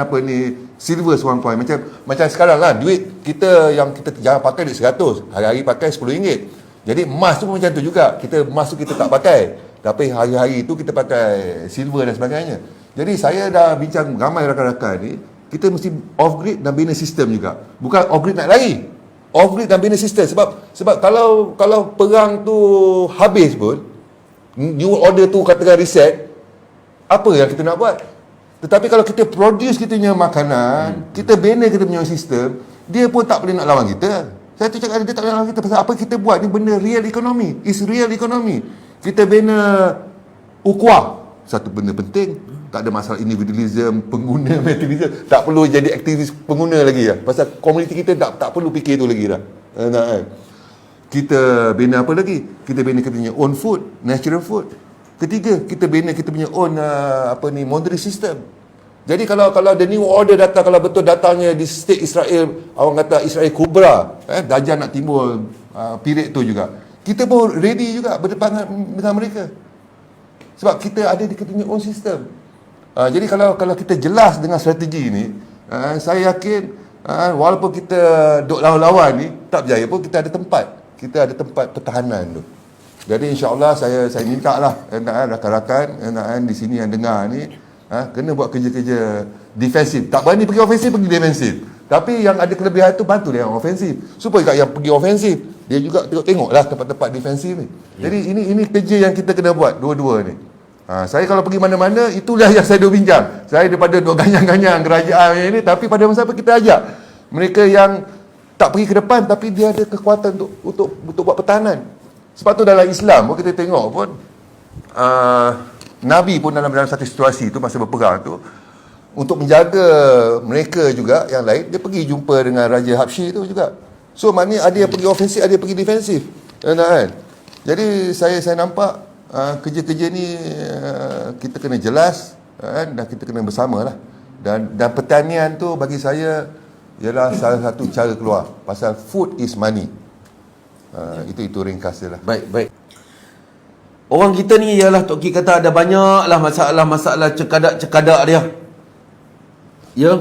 silver seorang point. Macam sekarang lah, duit kita yang kita jangan pakai duit 100, hari-hari pakai RM10. Jadi emas tu pun macam tu juga. Emas tu kita tak pakai, tapi hari-hari tu kita pakai silver dan sebagainya. Jadi saya dah bincang ramai rakan-rakan ni, kita mesti off-grid dan bina sistem juga. Bukan off-grid naik lagi. Off-grid dan bina sistem. Sebab kalau perang tu habis pun, new order tu katakan reset, apa yang kita nak buat? Tetapi kalau kita produce kita punya makanan, kita bina kita punya sistem, dia pun tak boleh nak lawan kita. Saya tu cakap dia tak boleh lawan kita pasal apa kita buat ni benda real economy. Is real economy. Kita bina ukhuwah, satu benda penting. Tak ada masalah individualism, pengguna materialism, tak perlu jadi aktivis pengguna lagi lah. Pasal komuniti kita tak perlu fikir tu lagi dah. Kita bina apa lagi? Kita bina kita punya own food, natural food. Ketiga, kita bina kita punya own monetary system. Jadi kalau the new order datang, kalau betul datangnya di state Israel, orang kata Israel Kubra, Dajjal nak timbul period tu juga. Kita pun ready juga berdepan dengan mereka. Sebab kita ada di kita punya own system. Jadi kalau kita jelas dengan strategi ni, saya yakin walaupun kita duk lawan-lawan ni, tak berjaya pun kita ada tempat. Kita ada tempat pertahanan tu. Jadi insya-Allah saya minta lah rakan-rakan di sini yang dengar ni, kena buat kerja-kerja defensif. Tak berani pergi ofensif, pergi defensif. Tapi yang ada kelebihan tu bantu dia yang ofensif. Supaya yang pergi ofensif, dia juga tengoklah tempat-tempat defensif ni. Jadi ini kerja yang kita kena buat dua-dua ni. Saya kalau pergi mana-mana, itulah yang saya dah bincang. Saya daripada duk ganyang-ganyang kerajaan ini, tapi pada masa apa kita ajak mereka yang tak pergi ke depan, tapi dia ada kekuatan untuk buat pertahanan. Sebab tu dalam Islam pun kita tengok pun, Nabi pun dalam satu situasi tu, masa berperang tu, untuk menjaga mereka juga yang lain, dia pergi jumpa dengan Raja Habsyi tu juga. So maknanya ada yang pergi ofensif, ada yang pergi defensif. Jadi saya nampak kerja-kerja ni kita kena jelas dan kita kena bersama lah. Dan pertanian tu bagi saya ialah salah satu cara keluar. Pasal food is money. Itu ringkas dia lah. Baik. Orang kita ni ialah Tok Ki kata ada banyaklah masalah cekadak dia. Ya.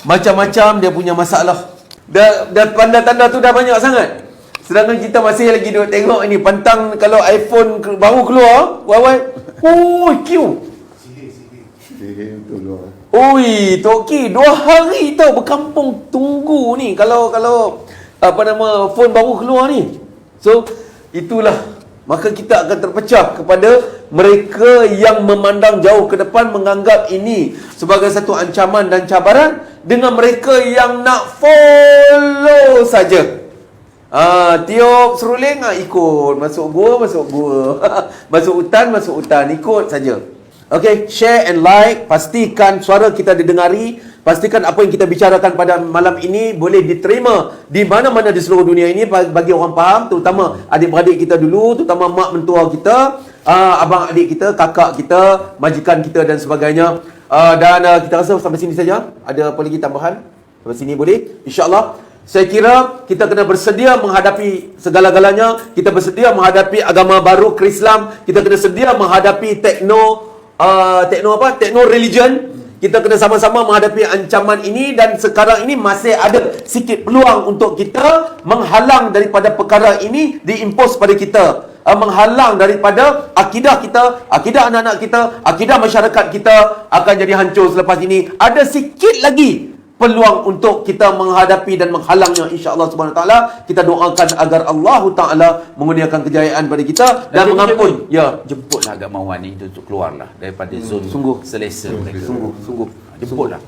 Macam-macam dia punya masalah. Dah tanda-tanda tu dah banyak sangat. Sedangkan kita masih lagi duk tengok ini pantang kalau iPhone baru keluar, Huawei. Queue. Oi, Tok Ki 2 hari tau berkampung tunggu ni kalau phone baru keluar ni. So, itulah. Maka kita akan terpecah kepada mereka yang memandang jauh ke depan, menganggap ini sebagai satu ancaman dan cabaran, dengan mereka yang nak follow saja. Tiup seruling ikut, masuk gua masuk hutan ikut saja. Okey, share and like, pastikan suara kita didengari, pastikan apa yang kita bicarakan pada malam ini boleh diterima di mana-mana di seluruh dunia ini bagi orang faham, terutama adik-beradik kita dulu, terutama mak mentua kita, abang adik kita, kakak kita, majikan kita dan sebagainya. Dan kita rasa sampai sini saja. Ada apa lagi tambahan? Sampai sini boleh? InsyaAllah. Saya kira kita kena bersedia menghadapi segala-galanya. Kita bersedia menghadapi agama baru, Islam. Kita kena sedia menghadapi techno religion. Kita kena sama-sama menghadapi ancaman ini, dan sekarang ini masih ada sikit peluang untuk kita menghalang daripada perkara ini diimpos pada kita. Menghalang daripada akidah kita, akidah anak-anak kita, akidah masyarakat kita akan jadi hancur selepas ini. Ada sikit lagi peluang untuk kita menghadapi dan menghalangnya, insya-Allah Subhanahu Wa Taala. Kita doakan agar Allah Taala mengurniakan kejayaan pada kita dan mengampun. Ya, jemputlah agamawan ini untuk keluarlah daripada zon selesa mereka. Sungguh jemputlah.